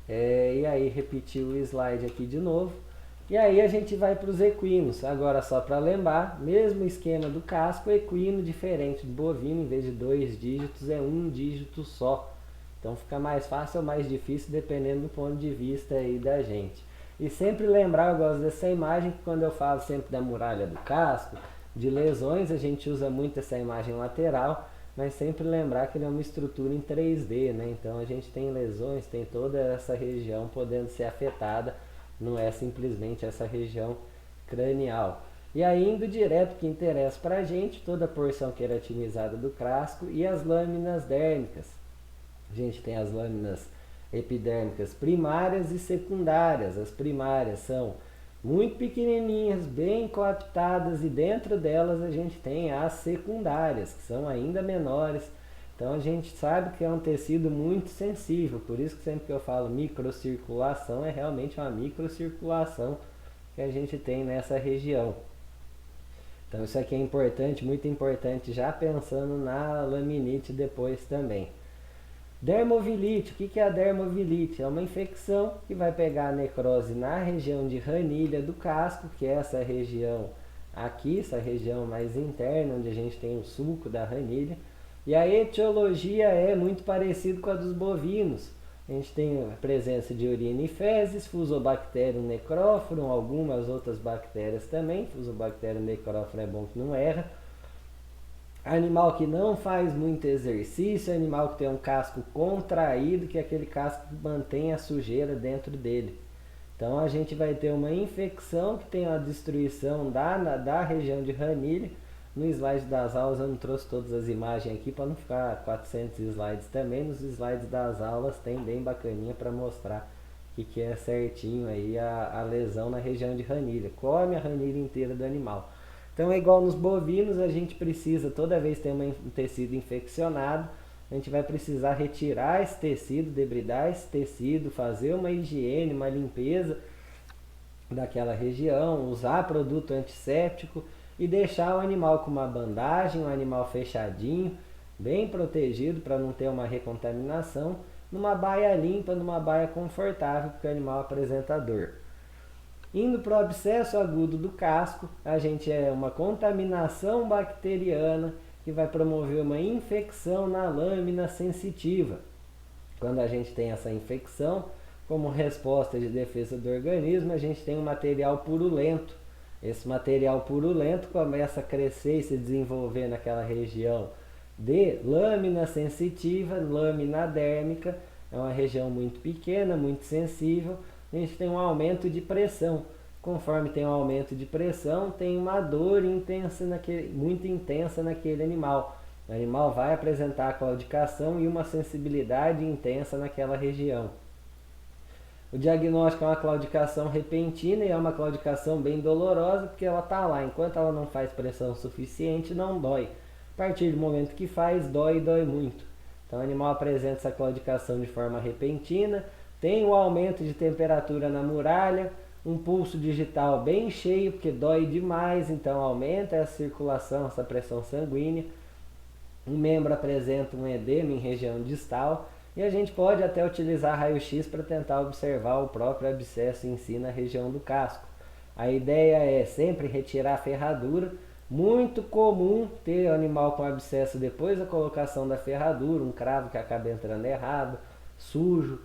E aí repetir o slide aqui de novo. E aí a gente vai para os equinos. Agora só para lembrar, mesmo esquema do casco, equino diferente do bovino, em vez de 2 dígitos é 1 dígito só. Então fica mais fácil ou mais difícil dependendo do ponto de vista aí da gente. E sempre lembrar, eu gosto dessa imagem, que quando eu falo sempre da muralha do casco, de lesões, a gente usa muito essa imagem lateral, mas sempre lembrar que ele é uma estrutura em 3D, né? Então a gente tem lesões, tem toda essa região podendo ser afetada, não é simplesmente essa região cranial. E aí indo direto que interessa pra gente, toda a porção queratinizada do casco e as lâminas dérmicas. A gente tem as lâminas epidérmicas primárias e secundárias. As primárias são muito pequenininhas, bem coaptadas, e dentro delas a gente tem as secundárias, que são ainda menores. Então a gente sabe que é um tecido muito sensível, por isso que sempre que eu falo microcirculação, é realmente uma microcirculação que a gente tem nessa região. Então isso aqui é importante, muito importante, já pensando na laminite depois também. Dermovilite, o que é a dermovilite? É uma infecção que vai pegar a necrose na região de ranilha do casco, que é essa região aqui, essa região mais interna, onde a gente tem o sulco da ranilha. E a etiologia é muito parecida com a dos bovinos. A gente tem a presença de urina e fezes, Fusobacterium necrophorum, algumas outras bactérias também. Fusobacterium necrophorum é bom que não erra. Animal que não faz muito exercício, animal que tem um casco contraído, que é aquele casco que mantém a sujeira dentro dele. Então a gente vai ter uma infecção que tem a destruição da região de ranilha. No slide das aulas eu não trouxe todas as imagens aqui para não ficar 400 slides também. Nos slides das aulas tem bem bacaninha para mostrar o que é certinho aí a lesão na região de ranilha. Come a ranilha inteira do animal. Então é igual nos bovinos, a gente precisa, toda vez que tem um tecido infeccionado, a gente vai precisar retirar esse tecido, debridar esse tecido, fazer uma higiene, uma limpeza daquela região, usar produto antisséptico e deixar o animal com uma bandagem, um animal fechadinho, bem protegido para não ter uma recontaminação, numa baia limpa, numa baia confortável, porque o animal apresenta dor. Indo para o abscesso agudo do casco, a gente é uma contaminação bacteriana que vai promover uma infecção na lâmina sensitiva. Quando a gente tem essa infecção, como resposta de defesa do organismo, a gente tem um material purulento. Esse material purulento começa a crescer e se desenvolver naquela região de lâmina sensitiva, lâmina dérmica, é uma região muito pequena, muito sensível. A gente tem um aumento de pressão. Conforme tem um aumento de pressão, tem uma dor intensa muito intensa naquele animal. O animal vai apresentar a claudicação e uma sensibilidade intensa naquela região. O diagnóstico é uma claudicação repentina e é uma claudicação bem dolorosa, porque ela está lá. Enquanto ela não faz pressão suficiente, não dói. A partir do momento que faz, dói e dói muito. Então o animal apresenta essa claudicação de forma repentina. Tem o aumento de temperatura na muralha, um pulso digital bem cheio, porque dói demais, então aumenta a circulação, essa pressão sanguínea. Um membro apresenta um edema em região distal e a gente pode até utilizar raio-x para tentar observar o próprio abscesso em si na região do casco. A ideia é sempre retirar a ferradura. Muito comum ter animal com abscesso depois da colocação da ferradura, um cravo que acaba entrando errado, sujo,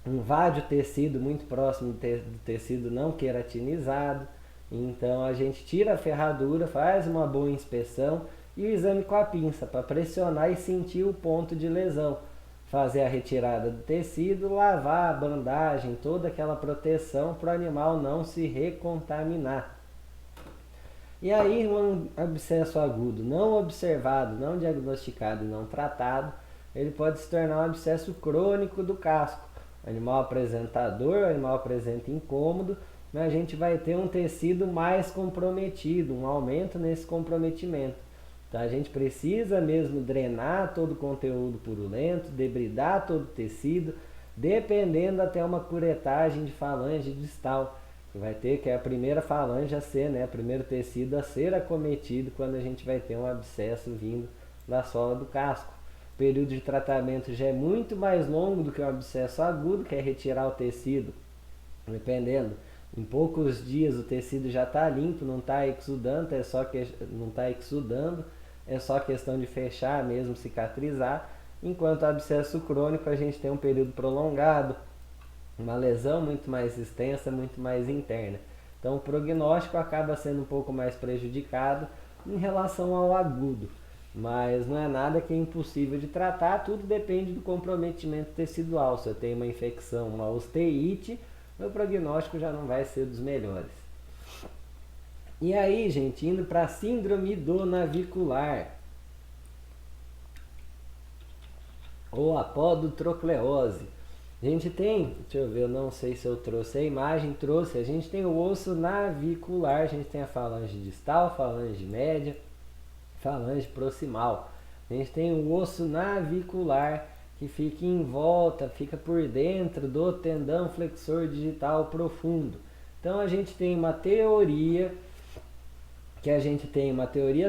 um vádio tecido muito próximo do tecido não queratinizado. Então a gente tira a ferradura, faz uma boa inspeção e o exame com a pinça para pressionar e sentir o ponto de lesão. Fazer a retirada do tecido, lavar a bandagem, toda aquela proteção para o animal não se recontaminar. E aí um abscesso agudo não observado, não diagnosticado e não tratado, ele pode se tornar um abscesso crônico do casco. O animal apresenta dor, o animal apresenta incômodo, mas a gente vai ter um tecido mais comprometido, um aumento nesse comprometimento. Então a gente precisa mesmo drenar todo o conteúdo purulento, debridar todo o tecido, dependendo até uma curetagem de falange distal. Que vai ter que é a primeira falange a ser, o primeiro tecido a ser acometido quando a gente vai ter um abscesso vindo da sola do casco. O período de tratamento já é muito mais longo do que um abscesso agudo, que é retirar o tecido, dependendo. Em poucos dias o tecido já está limpo, não está exudando, é só questão de fechar mesmo, cicatrizar. Enquanto o abscesso crônico a gente tem um período prolongado, uma lesão muito mais extensa, muito mais interna. Então o prognóstico acaba sendo um pouco mais prejudicado em relação ao agudo. Mas não é nada que é impossível de tratar, tudo depende do comprometimento tecidual. Se eu tenho uma infecção, uma osteite, meu prognóstico já não vai ser dos melhores. E aí, gente, indo para a síndrome do navicular, ou a podotrocleose. A gente tem, deixa eu ver, eu não sei se eu trouxe a imagem, a gente tem o osso navicular, a gente tem a falange distal, falange média, falange proximal. A gente tem o osso navicular que fica em volta, fica por dentro do tendão flexor digital profundo. Então a gente tem uma teoria,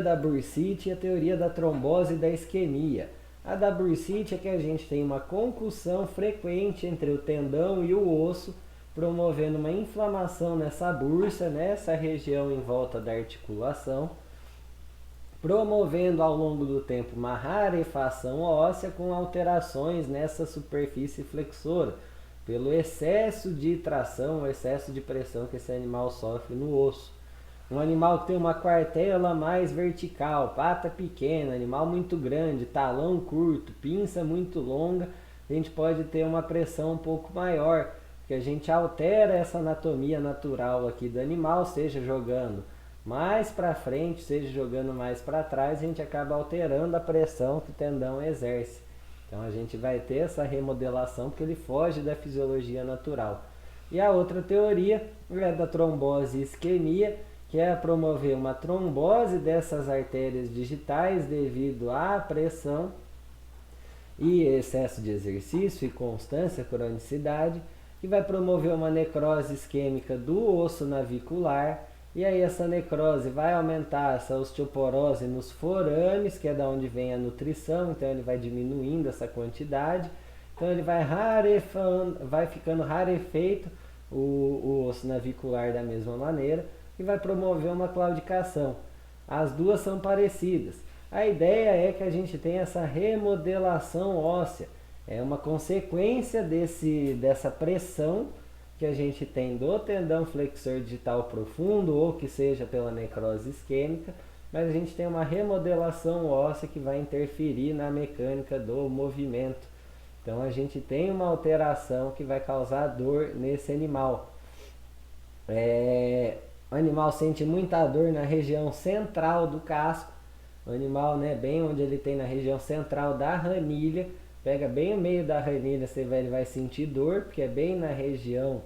da bursite e a teoria da trombose e da isquemia. A da bursite é que a gente tem uma concussão frequente entre o tendão e o osso, promovendo uma inflamação nessa bursa, nessa região em volta da articulação, promovendo ao longo do tempo uma rarefação óssea com alterações nessa superfície flexora, pelo excesso de tração, o excesso de pressão que esse animal sofre no osso. Um animal que tem uma quartela mais vertical, pata pequena, animal muito grande, talão curto, pinça muito longa, a gente pode ter uma pressão um pouco maior, porque a gente altera essa anatomia natural aqui do animal, seja jogando mais para frente, seja jogando mais para trás, a gente acaba alterando a pressão que o tendão exerce. Então a gente vai ter essa remodelação porque ele foge da fisiologia natural. E a outra teoria é da trombose e isquemia, que é promover uma trombose dessas artérias digitais devido à pressão e excesso de exercício e constância, cronicidade, que vai promover uma necrose isquêmica do osso navicular, e aí essa necrose vai aumentar essa osteoporose nos forames, que é da onde vem a nutrição, então ele vai diminuindo essa quantidade, então ele vai ficando rarefeito o osso navicular da mesma maneira, e vai promover uma claudicação. As duas são parecidas. A ideia é que a gente tenha essa remodelação óssea. É uma consequência dessa pressão que a gente tem do tendão flexor digital profundo, ou que seja pela necrose isquêmica, mas a gente tem uma remodelação óssea que vai interferir na mecânica do movimento. Então a gente tem uma alteração que vai causar dor nesse animal. O animal sente muita dor na região central do casco. O animal, bem onde ele tem na região central da ranilha, pega bem o meio da ranilha, ele vai sentir dor, porque é bem na região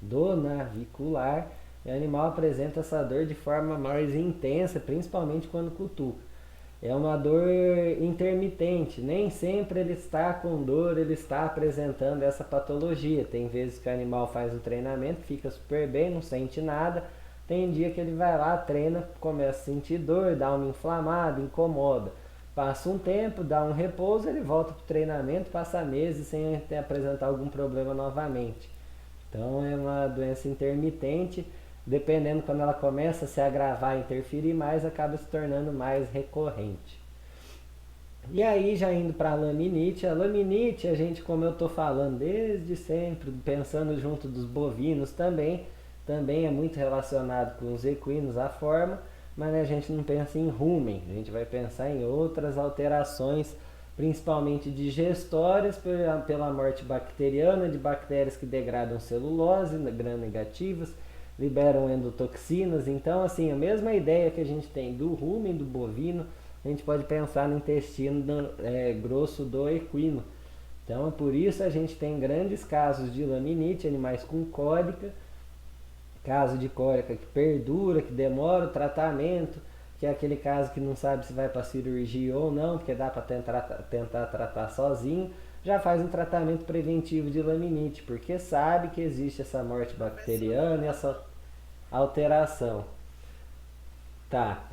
do navicular. E o animal apresenta essa dor de forma mais intensa, principalmente quando cutuca. é uma dor intermitente. Nem sempre ele está com dor, ele está apresentando essa patologia. Tem vezes que o animal faz o treinamento, fica super bem, não sente nada. Tem dia que ele vai lá, treina, começa a sentir dor, dá uma inflamada, incomoda. Passa um tempo, dá um repouso, ele volta para o treinamento, passa meses sem apresentar algum problema novamente. Então é uma doença intermitente, dependendo quando ela começa a se agravar e interferir mais, acaba se tornando mais recorrente. E aí já indo para a laminite a gente, como eu estou falando desde sempre, pensando junto dos bovinos também é muito relacionado com os equinos, a forma, mas a gente não pensa em rumen, a gente vai pensar em outras alterações, principalmente digestórias, pela morte bacteriana, de bactérias que degradam celulose, gram-negativas, liberam endotoxinas. Então, assim, a mesma ideia que a gente tem do rumen do bovino, a gente pode pensar no intestino grosso do equino. Então, por isso a gente tem grandes casos de laminite, animais com cólica, caso de cólica que perdura, que demora o tratamento, que é aquele caso que não sabe se vai para cirurgia ou não, porque dá para tentar tratar sozinho, já faz um tratamento preventivo de laminite, porque sabe que existe essa morte bacteriana e essa alteração. Tá,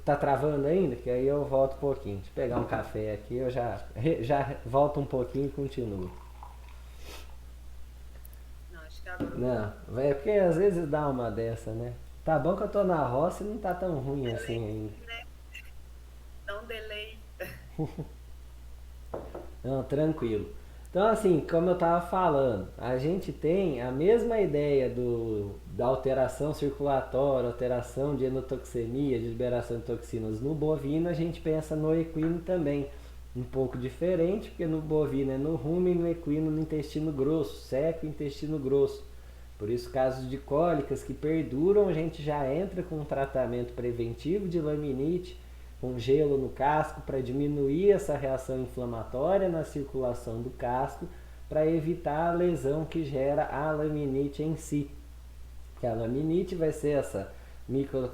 tá travando ainda? Que aí eu volto um pouquinho. Deixa eu pegar um café aqui, eu já volto um pouquinho e continuo. Não, acho que agora Não, é porque às vezes dá uma dessa, né? Tá bom que eu tô na roça e não tá tão ruim delay, assim ainda. né? Dá um delay. Não, tranquilo. Então, assim, como eu estava falando, a gente tem a mesma ideia da alteração circulatória, alteração de endotoxemia, de liberação de toxinas no bovino, a gente pensa no equino também. Um pouco diferente, porque no bovino é no rumen, no equino no intestino grosso, seco intestino grosso. Por isso, casos de cólicas que perduram, a gente já entra com um tratamento preventivo de laminite, com gelo no casco para diminuir essa reação inflamatória na circulação do casco, para evitar a lesão que gera a laminite em si. Que a laminite vai ser essa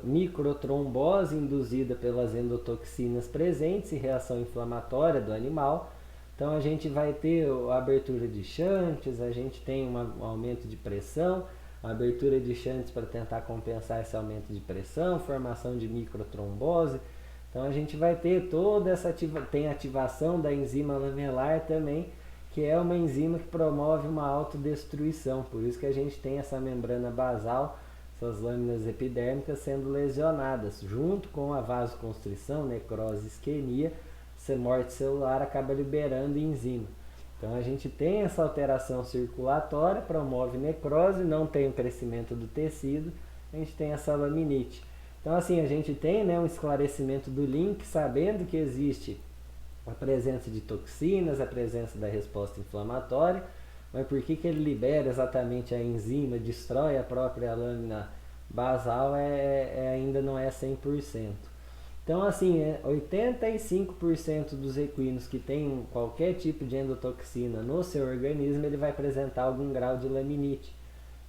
microtrombose induzida pelas endotoxinas presentes e reação inflamatória do animal. Então a gente vai ter a abertura de xantes, a gente tem um aumento de pressão, a abertura de xantes para tentar compensar esse aumento de pressão, formação de microtrombose. Então a gente vai ter toda essa ativação da enzima lamelar também, que é uma enzima que promove uma autodestruição. Por isso que a gente tem essa membrana basal, essas lâminas epidérmicas sendo lesionadas, junto com a vasoconstrição, necrose, isquemia, essa morte celular acaba liberando enzima. Então a gente tem essa alteração circulatória, promove necrose, não tem o crescimento do tecido, a gente tem essa laminite. Então, assim, a gente tem, né, um esclarecimento do link, sabendo que existe a presença de toxinas, a presença da resposta inflamatória, mas por que ele libera exatamente a enzima, destrói a própria lâmina basal, ainda não é 100%. Então, assim, 85% dos equinos que tem qualquer tipo de endotoxina no seu organismo, ele vai apresentar algum grau de laminite.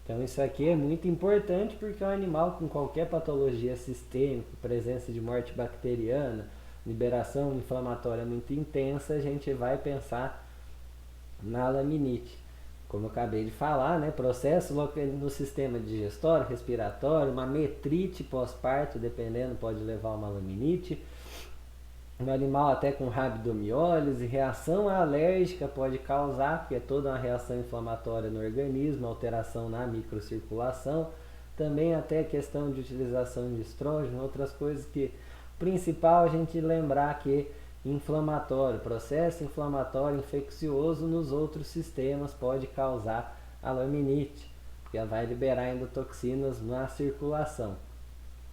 Então isso aqui é muito importante porque o animal com qualquer patologia sistêmica, presença de morte bacteriana, liberação inflamatória muito intensa, a gente vai pensar na laminite. Como eu acabei de falar, né, processo no sistema digestório, respiratório, uma metrite pós-parto, dependendo, pode levar a uma laminite. Um animal até com rabdomiólise, reação alérgica pode causar, porque é toda uma reação inflamatória no organismo, alteração na microcirculação. Também até questão de utilização de estrógeno, outras coisas que, principal a gente lembrar que inflamatório, processo inflamatório infeccioso nos outros sistemas pode causar a laminite, porque ela vai liberar endotoxinas na circulação.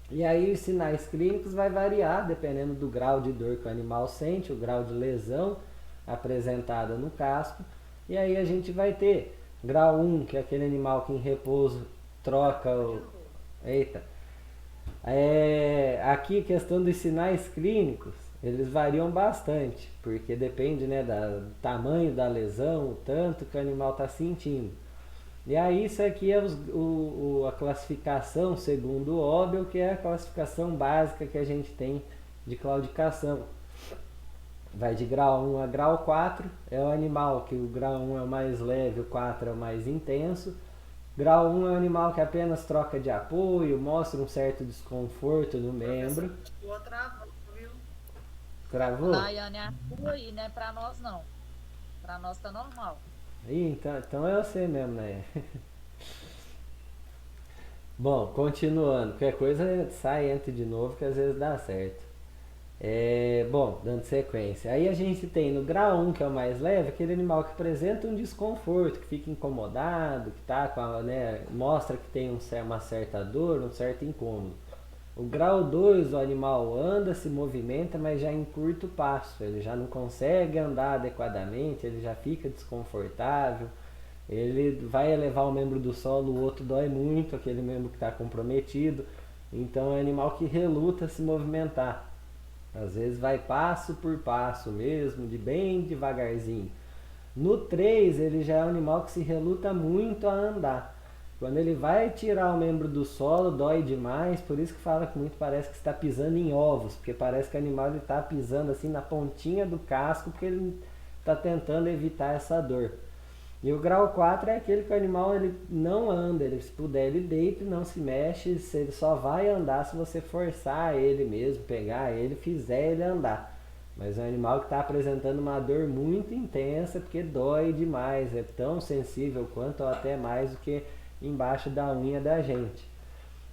E aí os sinais clínicos vai variar dependendo do grau de dor que o animal sente, o grau de lesão apresentada no casco. E aí a gente vai ter grau 1, que é aquele animal que em repouso troca o... Eita! Aqui questão dos sinais clínicos, eles variam bastante, porque depende, né, do tamanho da lesão, o tanto que o animal está sentindo. E aí isso aqui é a classificação segundo o Obel, que é a classificação básica que a gente tem de claudicação. Vai de grau 1 a grau 4, é o animal que o grau 1 é o mais leve, o 4 é o mais intenso. Grau 1 é um animal que apenas troca de apoio, mostra um certo desconforto no membro. O outro travou, viu? Travou? Nayane, a sua aí, né? Pra nós não. Pra nós tá normal. Ih, então é você mesmo, né? Bom, continuando. Qualquer coisa sai, entra de novo que às vezes dá certo. Bom, dando sequência. Aí a gente tem no grau 1, que é o mais leve, aquele animal que apresenta um desconforto, que fica incomodado, que tá com a, né, mostra que tem uma certa dor, um certo incômodo. O grau 2, o animal anda, se movimenta, mas já em curto passo. Ele já não consegue andar adequadamente, ele já fica desconfortável. Ele vai elevar o membro do solo, o outro dói muito, aquele membro que está comprometido. Então é um animal que reluta a se movimentar. Às vezes vai passo por passo mesmo, de bem devagarzinho. No 3, ele já é um animal que se reluta muito a andar. Quando ele vai tirar o membro do solo, dói demais, por isso que fala que muito parece que está pisando em ovos, porque parece que o animal está pisando assim na pontinha do casco, porque ele está tentando evitar essa dor. E o grau 4 é aquele que o animal ele não anda, ele, se puder ele deita e não se mexe, ele só vai andar se você forçar ele mesmo, pegar ele, fizer ele andar. Mas é um animal que está apresentando uma dor muito intensa, porque dói demais, é tão sensível quanto ou até mais do que embaixo da unha da gente.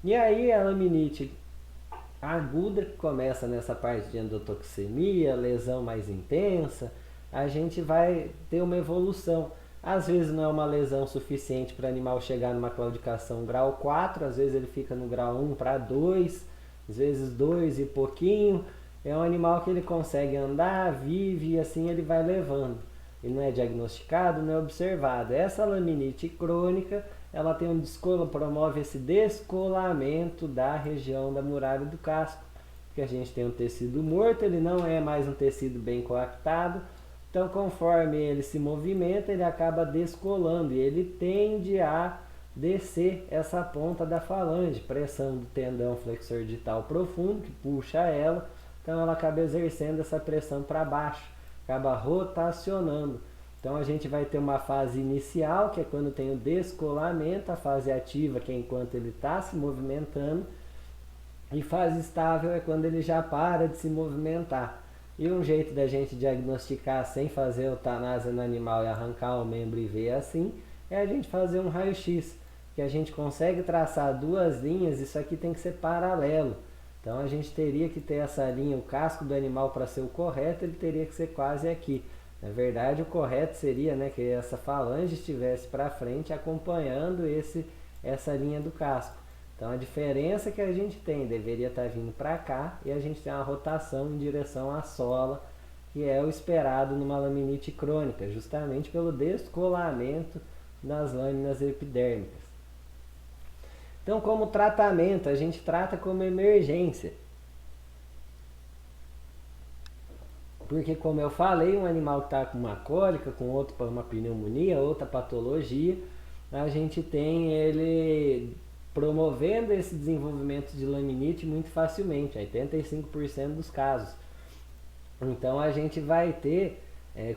E aí a laminite aguda, que começa nessa parte de endotoxemia, lesão mais intensa, a gente vai ter uma evolução. Às vezes não é uma lesão suficiente para o animal chegar numa claudicação grau 4, às vezes ele fica no grau 1 para 2, às vezes 2 e pouquinho. É um animal que ele consegue andar, vive e assim ele vai levando. Ele não é diagnosticado, não é observado. Essa laminite crônica, ela tem promove esse descolamento da região da muralha do casco. Porque a gente tem um tecido morto, ele não é mais um tecido bem coactado. Então, conforme ele se movimenta, ele acaba descolando e ele tende a descer essa ponta da falange, pressão do tendão flexor digital profundo, que puxa ela, então ela acaba exercendo essa pressão para baixo, acaba rotacionando. Então a gente vai ter uma fase inicial, que é quando tem o descolamento, a fase ativa, que é enquanto ele está se movimentando, e fase estável é quando ele já para de se movimentar. E um jeito da gente diagnosticar sem fazer eutanásia no animal e arrancar o membro e ver assim, é a gente fazer um raio-x, que a gente consegue traçar duas linhas, isso aqui tem que ser paralelo. Então a gente teria que ter essa linha, o casco do animal para ser o correto, ele teria que ser quase aqui. Na verdade o correto seria, né, que essa falange estivesse para frente acompanhando essa linha do casco. Então a diferença que a gente tem deveria estar vindo para cá e a gente tem uma rotação em direção à sola, que é o esperado numa laminite crônica, justamente pelo descolamento das lâminas epidérmicas. Então, como tratamento, a gente trata como emergência. Porque, como eu falei, um animal que está com uma cólica, com outro para uma pneumonia, outra patologia, a gente tem ele promovendo esse desenvolvimento de laminite muito facilmente, 85% dos casos. Então a gente vai ter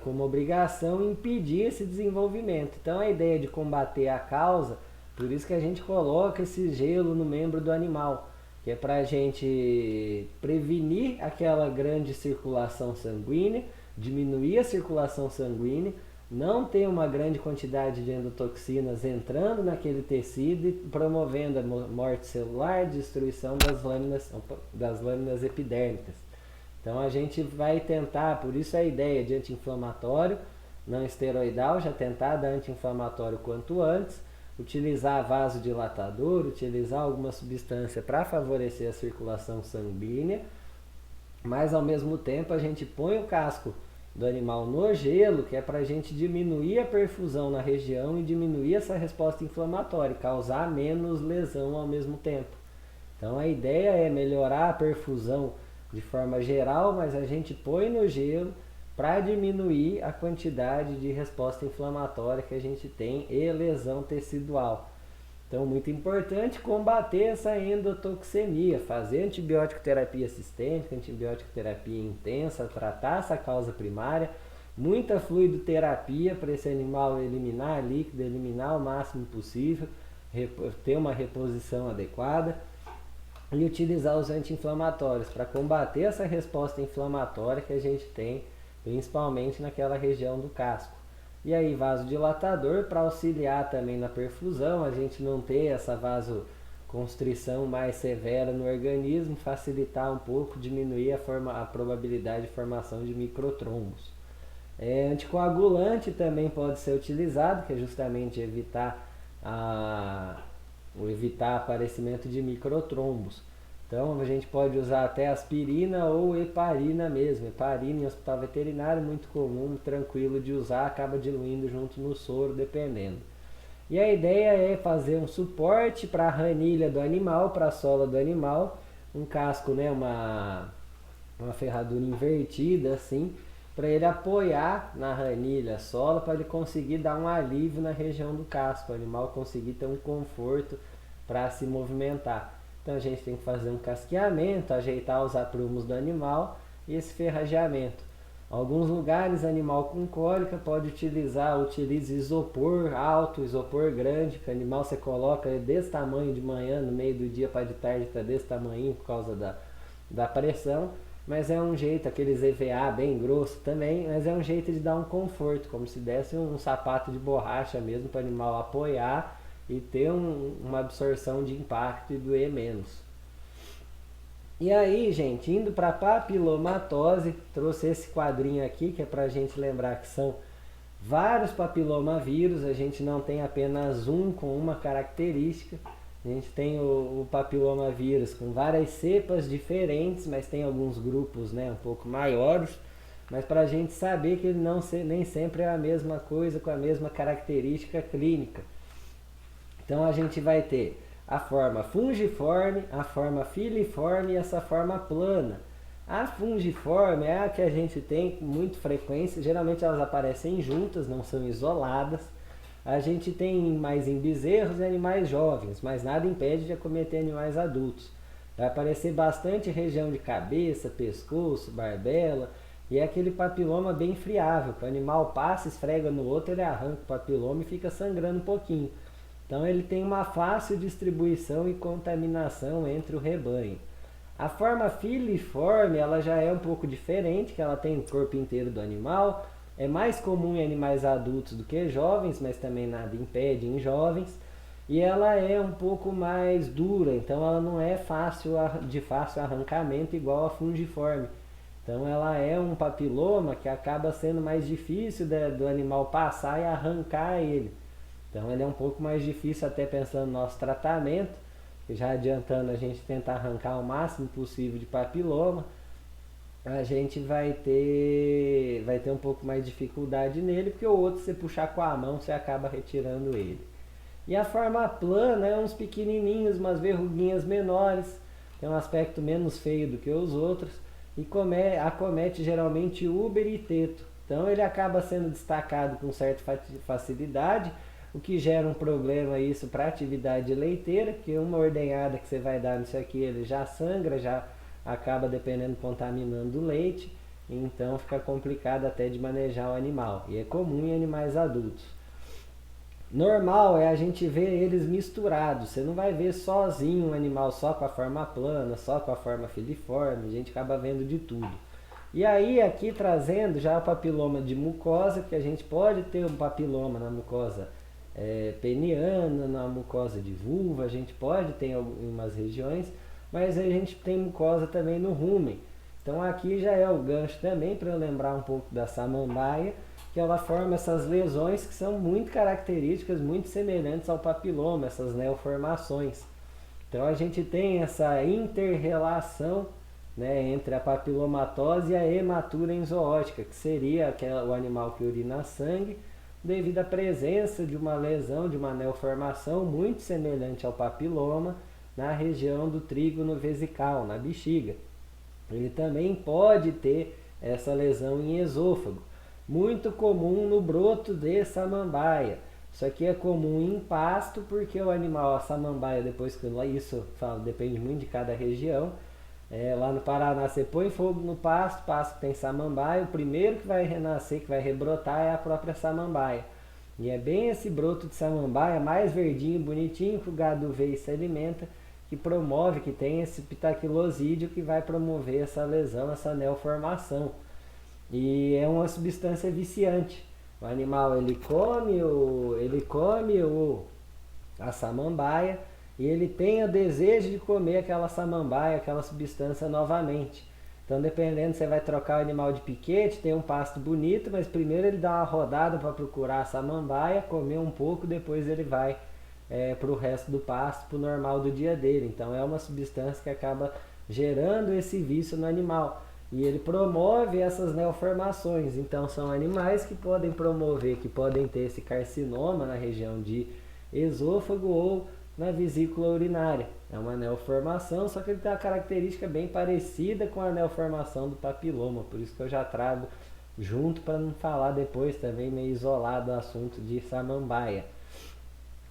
como obrigação impedir esse desenvolvimento. Então a ideia de combater a causa, por isso que a gente coloca esse gelo no membro do animal, que é para a gente prevenir aquela grande circulação sanguínea, diminuir a circulação sanguínea, não ter uma grande quantidade de endotoxinas entrando naquele tecido e promovendo a morte celular, destruição das lâminas epidérmicas. Então a gente vai tentar, por isso a ideia de anti-inflamatório não esteroidal, já tentar dar anti-inflamatório quanto antes, utilizar vasodilatador, utilizar alguma substância para favorecer a circulação sanguínea, mas ao mesmo tempo a gente põe o casco do animal no gelo, que é para a gente diminuir a perfusão na região e diminuir essa resposta inflamatória, causar menos lesão ao mesmo tempo. Então a ideia é melhorar a perfusão de forma geral, mas a gente põe no gelo para diminuir a quantidade de resposta inflamatória que a gente tem e lesão tecidual. Então, muito importante combater essa endotoxemia, fazer antibiótico terapia sistêmica, antibiótico terapia intensa, tratar essa causa primária, muita fluidoterapia para esse animal eliminar líquido, eliminar o máximo possível, ter uma reposição adequada e utilizar os anti-inflamatórios para combater essa resposta inflamatória que a gente tem, principalmente naquela região do casco. E aí vasodilatador para auxiliar também na perfusão, a gente não ter essa vasoconstrição mais severa no organismo, facilitar um pouco, diminuir a probabilidade de formação de microtrombos. Anticoagulante também pode ser utilizado, que é justamente evitar aparecimento de microtrombos. Então a gente pode usar até aspirina ou heparina mesmo. Heparina em hospital veterinário, muito comum, tranquilo de usar, acaba diluindo junto no soro, dependendo. E a ideia é fazer um suporte para a ranilha do animal, para a sola do animal, um casco, né, uma ferradura invertida assim, para ele apoiar na ranilha a sola, para ele conseguir dar um alívio na região do casco, o animal conseguir ter um conforto para se movimentar. Então a gente tem que fazer um casqueamento, ajeitar os aprumos do animal e esse ferrageamento. Alguns lugares, animal com cólica pode utiliza isopor alto, isopor grande, que o animal você coloca desse tamanho de manhã, no meio do dia para de tarde está desse tamanho por causa da pressão. Mas é um jeito, aqueles EVA bem grosso também, mas é um jeito de dar um conforto, como se desse um sapato de borracha mesmo para o animal apoiar e ter uma absorção de impacto e doer menos. E aí, gente, indo para a papilomatose, trouxe esse quadrinho aqui que é para a gente lembrar que são vários papilomavírus, a gente não tem apenas um com uma característica. A gente tem o papilomavírus com várias cepas diferentes, mas tem alguns grupos, né, um pouco maiores, mas para a gente saber que ele nem sempre é a mesma coisa com a mesma característica clínica. Então a gente vai ter a forma fungiforme, a forma filiforme e essa forma plana. A fungiforme é a que a gente tem com muita frequência, geralmente elas aparecem juntas, não são isoladas. A gente tem mais em bezerros e animais jovens, mas nada impede de acometer animais adultos. Vai aparecer bastante região de cabeça, pescoço, barbela, e é aquele papiloma bem friável, que o animal passa, esfrega no outro, ele arranca o papiloma e fica sangrando um pouquinho. Então ele tem uma fácil distribuição e contaminação entre o rebanho. A forma filiforme, ela já é um pouco diferente, que ela tem o corpo inteiro do animal. É mais comum em animais adultos do que jovens, mas também nada impede em jovens. E ela é um pouco mais dura, então ela não é de fácil arrancamento igual a fungiforme. Então ela é um papiloma que acaba sendo mais difícil do animal passar e arrancar ele. Então ele é um pouco mais difícil até pensando no nosso tratamento, já adiantando a gente tentar arrancar o máximo possível de papiloma, a gente vai ter um pouco mais de dificuldade nele, porque o outro, se puxar com a mão, você acaba retirando ele. E a forma plana é uns pequenininhos, umas verruguinhas menores, tem um aspecto menos feio do que os outros, e acomete geralmente úbero e teto. Então ele acaba sendo destacado com certa facilidade, o que gera um problema isso para a atividade leiteira, porque uma ordenhada que você vai dar nisso aqui, ele já sangra, já acaba dependendo contaminando o leite, então fica complicado até de manejar o animal, e é comum em animais adultos. Normal é a gente ver eles misturados, você não vai ver sozinho um animal só com a forma plana, só com a forma filiforme, a gente acaba vendo de tudo. E aí aqui trazendo já o papiloma de mucosa, que a gente pode ter um papiloma na mucosa peniana, na mucosa de vulva, a gente pode ter em algumas regiões, mas a gente tem mucosa também no rumen. Então aqui já é o gancho também para eu lembrar um pouco da samambaia, que ela forma essas lesões que são muito características, muito semelhantes ao papiloma, essas neoformações. Então a gente tem essa inter-relação, né, entre a papilomatose e a hematura enzooótica, que seria o animal que urina sangue, devido à presença de uma lesão, de uma neoformação muito semelhante ao papiloma na região do trígono vesical, na bexiga. Ele também pode ter essa lesão em esôfago, muito comum no broto de samambaia. Isso aqui é comum em pasto porque o animal, a samambaia, depois que isso falo, depende muito de cada região. Lá no Paraná você põe fogo no pasto, pasto que tem samambaia, o primeiro que vai renascer, que vai rebrotar é a própria samambaia. E é bem esse broto de samambaia, mais verdinho, bonitinho, que o gado vê e se alimenta, que promove, que tem esse pitaquilosídeo que vai promover essa lesão, essa neoformação. E é uma substância viciante. O animal ele come a samambaia e ele tem o desejo de comer aquela samambaia, aquela substância novamente. Então, dependendo, você vai trocar o animal de piquete, tem um pasto bonito, mas primeiro ele dá uma rodada para procurar a samambaia, comer um pouco, depois ele vai para o resto do pasto, para o normal do dia dele. Então, é uma substância que acaba gerando esse vício no animal. E ele promove essas neoformações. Então, são animais que podem promover, que podem ter esse carcinoma na região de esôfago ou na vesícula urinária. É uma neoformação, só que ele tem uma característica bem parecida com a neoformação do papiloma. Por isso que eu já trago junto para não falar depois também meio isolado o assunto de samambaia.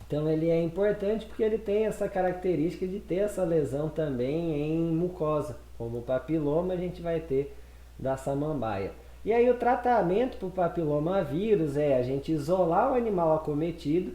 Então ele é importante porque ele tem essa característica de ter essa lesão também em mucosa. Como o papiloma a gente vai ter da samambaia. E aí o tratamento para o papilomavírus é a gente isolar o animal acometido.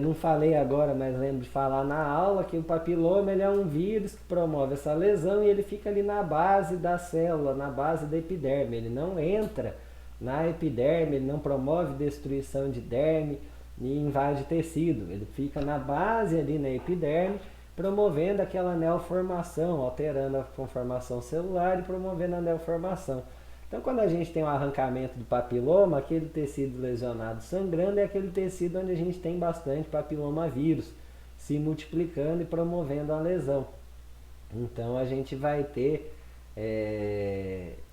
Não falei agora, mas lembro de falar na aula que o papiloma ele é um vírus que promove essa lesão e ele fica ali na base da célula, na base da epiderme. Ele não entra na epiderme, ele não promove destruição de derme e invade tecido. Ele fica na base ali na epiderme, promovendo aquela neoformação, alterando a conformação celular e promovendo a neoformação. Então, quando a gente tem um arrancamento do papiloma, aquele tecido lesionado sangrando é aquele tecido onde a gente tem bastante papilomavírus se multiplicando e promovendo a lesão. Então, a gente vai ter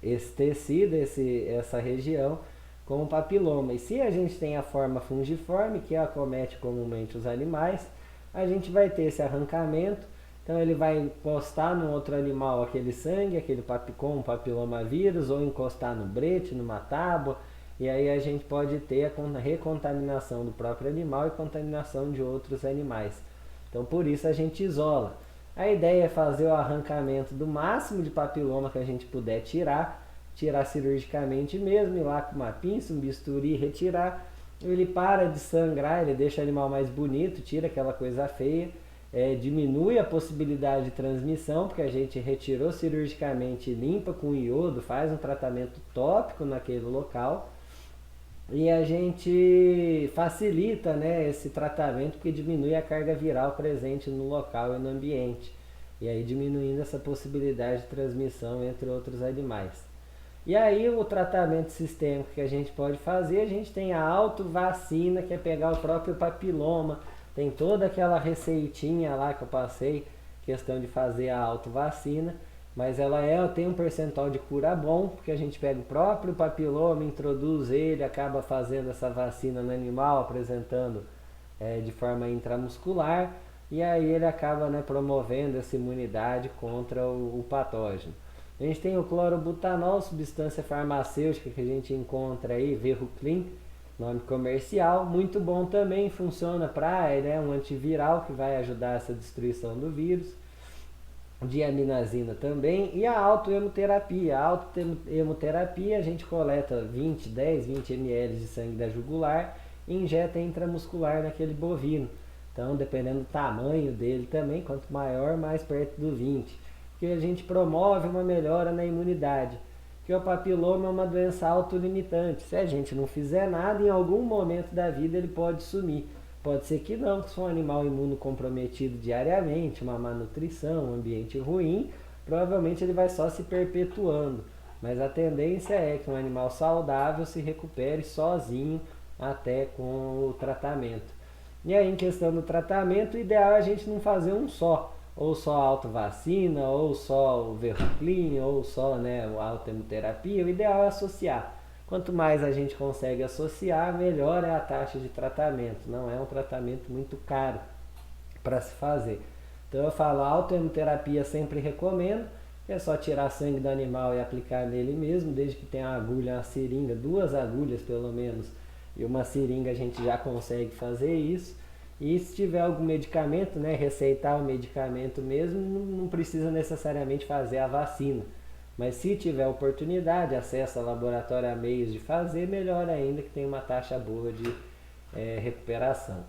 esse tecido, essa região com o papiloma. E se a gente tem a forma fungiforme, que acomete comumente os animais, a gente vai ter esse arrancamento. Então ele vai encostar no outro animal aquele sangue, com o papilomavírus, ou encostar no brete, numa tábua, e aí a gente pode ter a recontaminação do próprio animal e contaminação de outros animais. Então por isso a gente isola. A ideia é fazer o arrancamento do máximo de papiloma que a gente puder tirar cirurgicamente mesmo, ir lá com uma pinça, um bisturi, retirar. Ele para de sangrar, ele deixa o animal mais bonito, tira aquela coisa feia. Diminui a possibilidade de transmissão, porque a gente retirou cirurgicamente, limpa com iodo, faz um tratamento tópico naquele local e a gente facilita, esse tratamento porque diminui a carga viral presente no local e no ambiente, e aí diminuindo essa possibilidade de transmissão entre outros animais. E aí o tratamento sistêmico que a gente pode fazer, a gente tem a autovacina, que é pegar o próprio papiloma. Tem toda aquela receitinha lá que eu passei, questão de fazer a autovacina, mas ela tem um percentual de cura bom, porque a gente pega o próprio papiloma, introduz ele, acaba fazendo essa vacina no animal, apresentando de forma intramuscular, e aí ele acaba promovendo essa imunidade contra o patógeno. A gente tem o clorobutanol, substância farmacêutica que a gente encontra aí, Verruclin, nome comercial, muito bom também, funciona ele é um antiviral que vai ajudar essa destruição do vírus. Diaminazina também, e a autohemoterapia. A autohemoterapia a gente coleta 10, 20 ml de sangue da jugular e injeta intramuscular naquele bovino. Então, dependendo do tamanho dele também, quanto maior, mais perto do 20. Porque a gente promove uma melhora na imunidade. Porque o papiloma é uma doença autolimitante. Se a gente não fizer nada, em algum momento da vida ele pode sumir. Pode ser que não, que se for um animal imunocomprometido diariamente, uma má nutrição, um ambiente ruim, provavelmente ele vai só se perpetuando. Mas a tendência é que um animal saudável se recupere sozinho até com o tratamento. E aí, em questão do tratamento, o ideal é a gente não fazer um só. Ou só a autovacina, ou só o Verruclin, ou só a autohemoterapia. O ideal é associar. Quanto mais a gente consegue associar, melhor é a taxa de tratamento. Não é um tratamento muito caro para se fazer. Então eu falo, a autohemoterapia sempre recomendo, que é só tirar sangue do animal e aplicar nele mesmo, desde que tenha uma agulha, uma seringa, 2 agulhas pelo menos, e uma seringa a gente já consegue fazer isso. E se tiver algum medicamento, né, receitar o medicamento mesmo, não precisa necessariamente fazer a vacina. Mas se tiver oportunidade, acesso ao laboratório a meios de fazer, melhor ainda, que tem uma taxa boa de recuperação.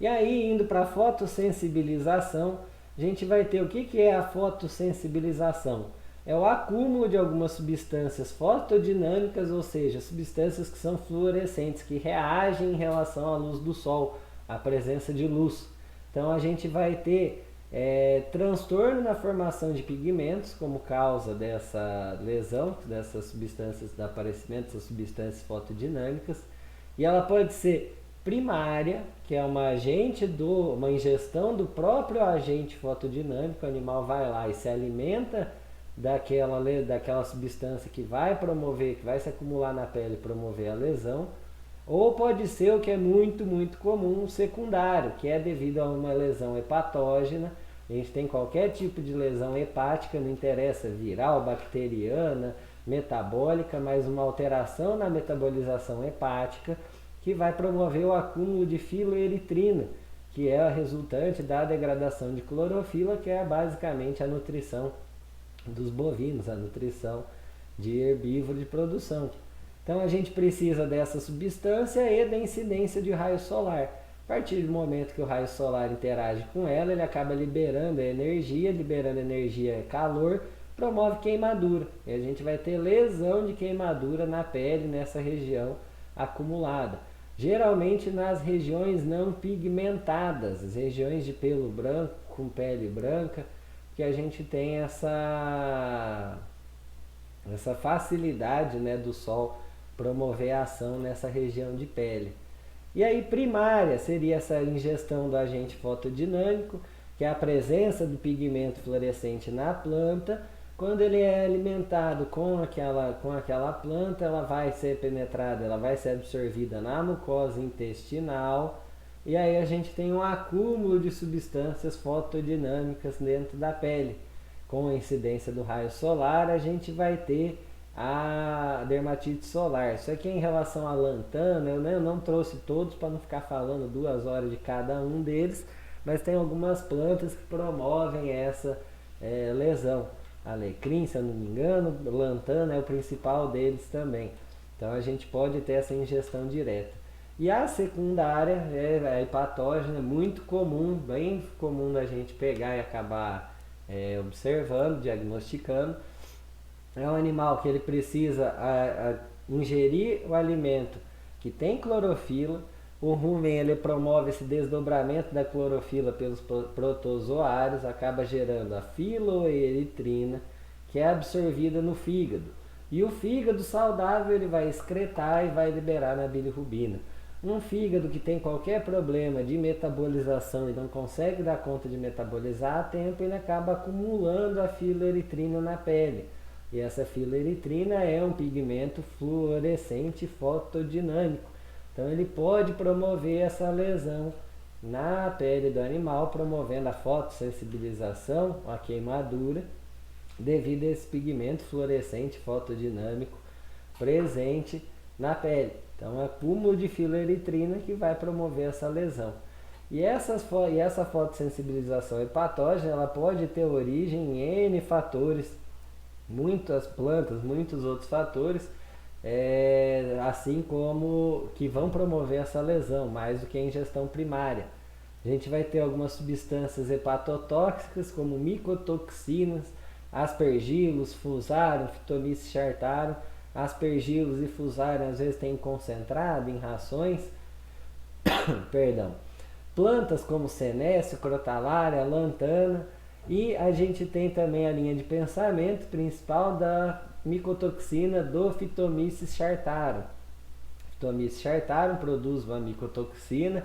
E aí, indo para a fotossensibilização, a gente vai ter o que é a fotossensibilização? É o acúmulo de algumas substâncias fotodinâmicas, ou seja, substâncias que são fluorescentes, que reagem em relação à luz do sol, à presença de luz. Então a gente vai ter transtorno na formação de pigmentos como causa dessa lesão, dessas substâncias, do aparecimento dessas substâncias fotodinâmicas, e ela pode ser primária, que é uma ingestão do próprio agente fotodinâmico, o animal vai lá e se alimenta daquela substância que vai promover, que vai se acumular na pele e promover a lesão, ou pode ser o que é muito, muito comum, secundário, que é devido a uma lesão hepatógena. A gente tem qualquer tipo de lesão hepática, não interessa viral, bacteriana, metabólica, mas uma alteração na metabolização hepática que vai promover o acúmulo de filoeritrina, que é a resultante da degradação de clorofila, que é basicamente a nutrição dos bovinos, a nutrição de herbívoro de produção. Então a gente precisa dessa substância e da incidência de raio solar. A partir do momento que o raio solar interage com ela, ele acaba liberando energia calor, promove queimadura. E a gente vai ter lesão de queimadura na pele nessa região acumulada. Geralmente nas regiões não pigmentadas, as regiões de pelo branco, com pele branca, que a gente tem essa facilidade, né, do sol promover a ação nessa região de pele. E aí primária seria essa ingestão do agente fotodinâmico, que é a presença do pigmento fluorescente na planta. Quando ele é alimentado com aquela planta, ela vai ser penetrada, ela vai ser absorvida na mucosa intestinal, e aí a gente tem um acúmulo de substâncias fotodinâmicas dentro da pele. Com a incidência do raio solar, a gente vai ter a dermatite solar. Isso aqui é em relação à lantana, eu não trouxe todos para não ficar falando 2 horas de cada um deles, mas tem algumas plantas que promovem essa lesão. Alecrim, se eu não me engano, lantana é o principal deles também. Então a gente pode ter essa ingestão direta. E a secundária é a hepatógena, muito comum, bem comum da gente pegar e acabar observando, diagnosticando. É um animal que ele precisa ingerir o alimento que tem clorofila. O rumen ele promove esse desdobramento da clorofila pelos protozoários, acaba gerando a filoeritrina, que é absorvida no fígado. E o fígado saudável ele vai excretar e vai liberar na bilirrubina. Um fígado que tem qualquer problema de metabolização e não consegue dar conta de metabolizar a tempo, ele acaba acumulando a filoeritrina na pele. E essa filoeritrina é um pigmento fluorescente fotodinâmico. Então ele pode promover essa lesão na pele do animal, promovendo a fotossensibilização, a queimadura, devido a esse pigmento fluorescente fotodinâmico presente na pele. Então é acúmulo de filoeritrina que vai promover essa lesão. E essa fotossensibilização hepatógena ela pode ter origem em N fatores, muitas plantas, muitos outros fatores, assim como que vão promover essa lesão, mais do que a ingestão primária. A gente vai ter algumas substâncias hepatotóxicas, como micotoxinas, aspergilos, fusarium, Phytomyces chartarum. Aspergilos e fusarium às vezes tem concentrado em rações. Perdão. Plantas como senécio, crotalária, lantana. E a gente tem também a linha de pensamento principal da micotoxina do Phytomyces chartarum. Phytomyces chartarum produz uma micotoxina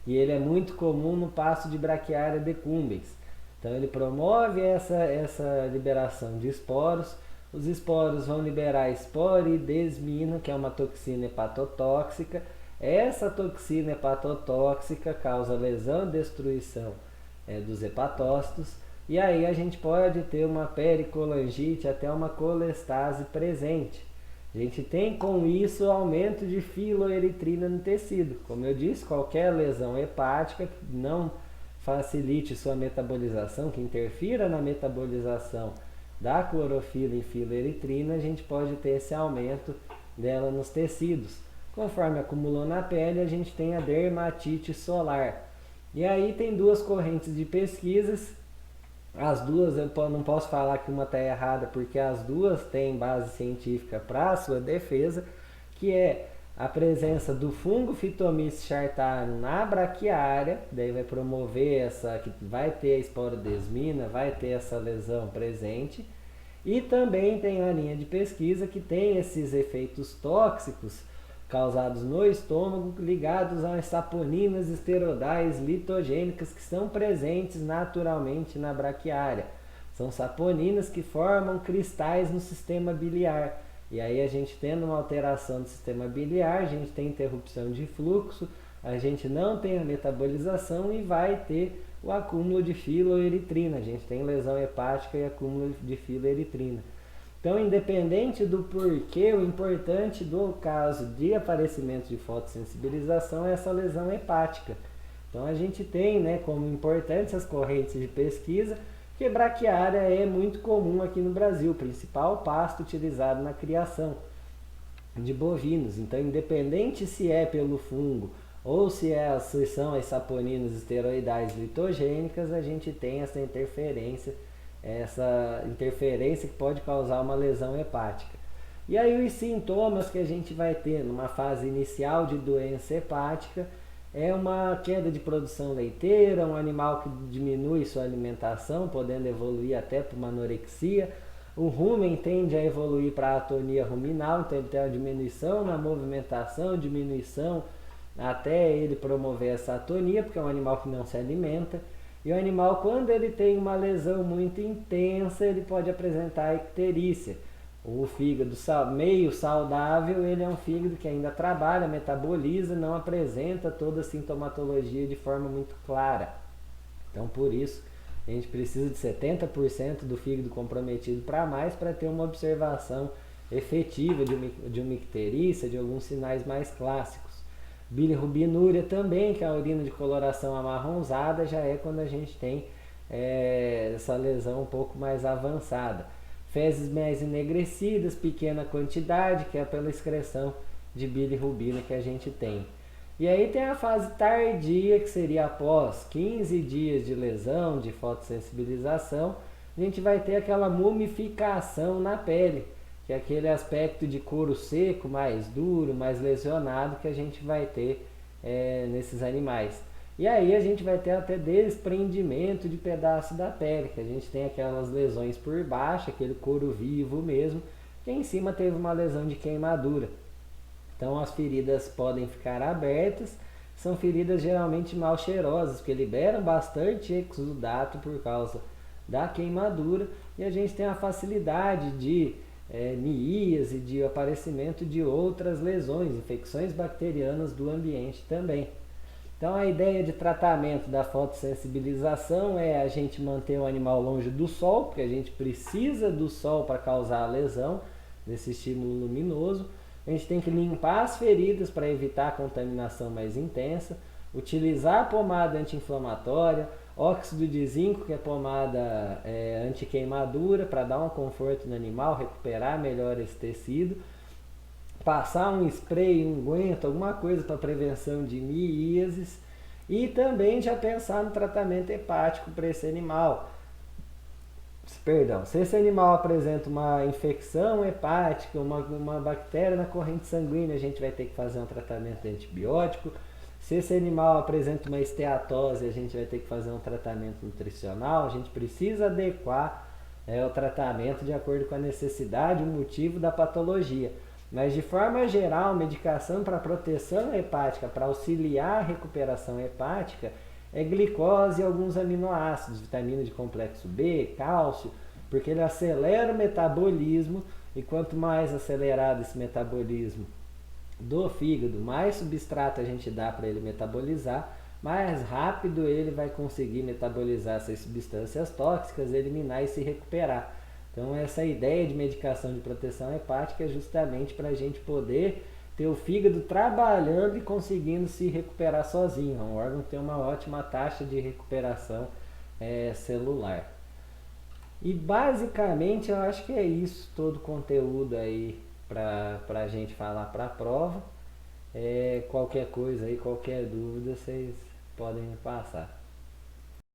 e ele é muito comum no pasto de Brachiaria decumbens. Então ele promove essa liberação de esporos. Os esporos vão liberar esporidesmina, que é uma toxina hepatotóxica. Essa toxina hepatotóxica causa lesão e destruição dos hepatócitos. E aí a gente pode ter uma pericolangite, até uma colestase presente. A gente tem com isso aumento de filoeritrina no tecido. Como eu disse, qualquer lesão hepática que não facilite sua metabolização, que interfira na metabolização da clorofila e filoeritrina, a gente pode ter esse aumento dela nos tecidos. Conforme acumulou na pele, a gente tem a dermatite solar. E aí tem duas correntes de pesquisas. As duas, eu não posso falar que uma está errada, porque as duas têm base científica para a sua defesa, que é a presença do fungo Phytomyces chartarum na braquiária, daí vai promover essa, que vai ter a esporodesmina, vai ter essa lesão presente. E também tem a linha de pesquisa que tem esses efeitos tóxicos causados no estômago ligados às saponinas esteroidais litogênicas que são presentes naturalmente na braquiária. São saponinas que formam cristais no sistema biliar. E aí a gente tendo uma alteração do sistema biliar, a gente tem interrupção de fluxo, a gente não tem a metabolização e vai ter o acúmulo de filoeritrina. A gente tem lesão hepática e acúmulo de filoeritrina. Então, independente do porquê, o importante do caso de aparecimento de fotossensibilização é essa lesão hepática. Então, a gente tem, né, como importantes as correntes de pesquisa, que braquiária é muito comum aqui no Brasil, o principal pasto utilizado na criação de bovinos. Então, independente se é pelo fungo ou se são as saponinas esteroidais litogênicas, a gente tem essa interferência que pode causar uma lesão hepática. E aí os sintomas que a gente vai ter numa fase inicial de doença hepática é uma queda de produção leiteira, um animal que diminui sua alimentação, podendo evoluir até para uma anorexia. O rumen tende a evoluir para a atonia ruminal, então ele tem uma diminuição na movimentação, diminuição até ele promover essa atonia, porque é um animal que não se alimenta. E o animal, quando ele tem uma lesão muito intensa, ele pode apresentar icterícia. O fígado meio saudável, ele é um fígado que ainda trabalha, metaboliza, não apresenta toda a sintomatologia de forma muito clara. Então, por isso, a gente precisa de 70% do fígado comprometido para mais para ter uma observação efetiva de uma icterícia, de alguns sinais mais clássicos. Bilirrubinúria também, que é a urina de coloração amarronzada, já é quando a gente tem essa lesão um pouco mais avançada. Fezes mais enegrecidas, pequena quantidade, que é pela excreção de bilirrubina que a gente tem. E aí tem a fase tardia, que seria após 15 dias de lesão, de fotossensibilização, a gente vai ter aquela mumificação na pele, que é aquele aspecto de couro seco, mais duro, mais lesionado que a gente vai ter nesses animais. E aí a gente vai ter até desprendimento de pedaço da pele, que a gente tem aquelas lesões por baixo, aquele couro vivo mesmo, que em cima teve uma lesão de queimadura. Então as feridas podem ficar abertas, são feridas geralmente mal cheirosas, porque liberam bastante exudato por causa da queimadura, e a gente tem a facilidade de miíase, de aparecimento de outras lesões, infecções bacterianas do ambiente também. Então a ideia de tratamento da fotossensibilização é a gente manter o animal longe do sol, porque a gente precisa do sol para causar a lesão, desse estímulo luminoso. A gente tem que limpar as feridas para evitar a contaminação mais intensa, utilizar a pomada anti-inflamatória, óxido de zinco, que é pomada anti-queimadura, para dar um conforto no animal, recuperar melhor esse tecido, passar um spray, um unguento, alguma coisa para prevenção de miíases, e também já pensar no tratamento hepático para esse animal. Se esse animal apresenta uma infecção hepática, uma bactéria na corrente sanguínea, a gente vai ter que fazer um tratamento de antibiótico. Se esse animal apresenta uma esteatose, a gente vai ter que fazer um tratamento nutricional. A gente precisa adequar o tratamento de acordo com a necessidade e o motivo da patologia. Mas de forma geral, medicação para proteção hepática, para auxiliar a recuperação hepática, é glicose e alguns aminoácidos, vitamina de complexo B, cálcio, porque ele acelera o metabolismo, e quanto mais acelerado esse metabolismo do fígado, mais substrato a gente dá para ele metabolizar, mais rápido ele vai conseguir metabolizar essas substâncias tóxicas, eliminar e se recuperar. Então essa ideia de medicação de proteção hepática é justamente para a gente poder ter o fígado trabalhando e conseguindo se recuperar sozinho. Um órgão que tem uma ótima taxa de recuperação celular. E basicamente eu acho que é isso, todo o conteúdo aí para a gente falar para a prova. Qualquer coisa aí, qualquer dúvida, vocês podem me passar.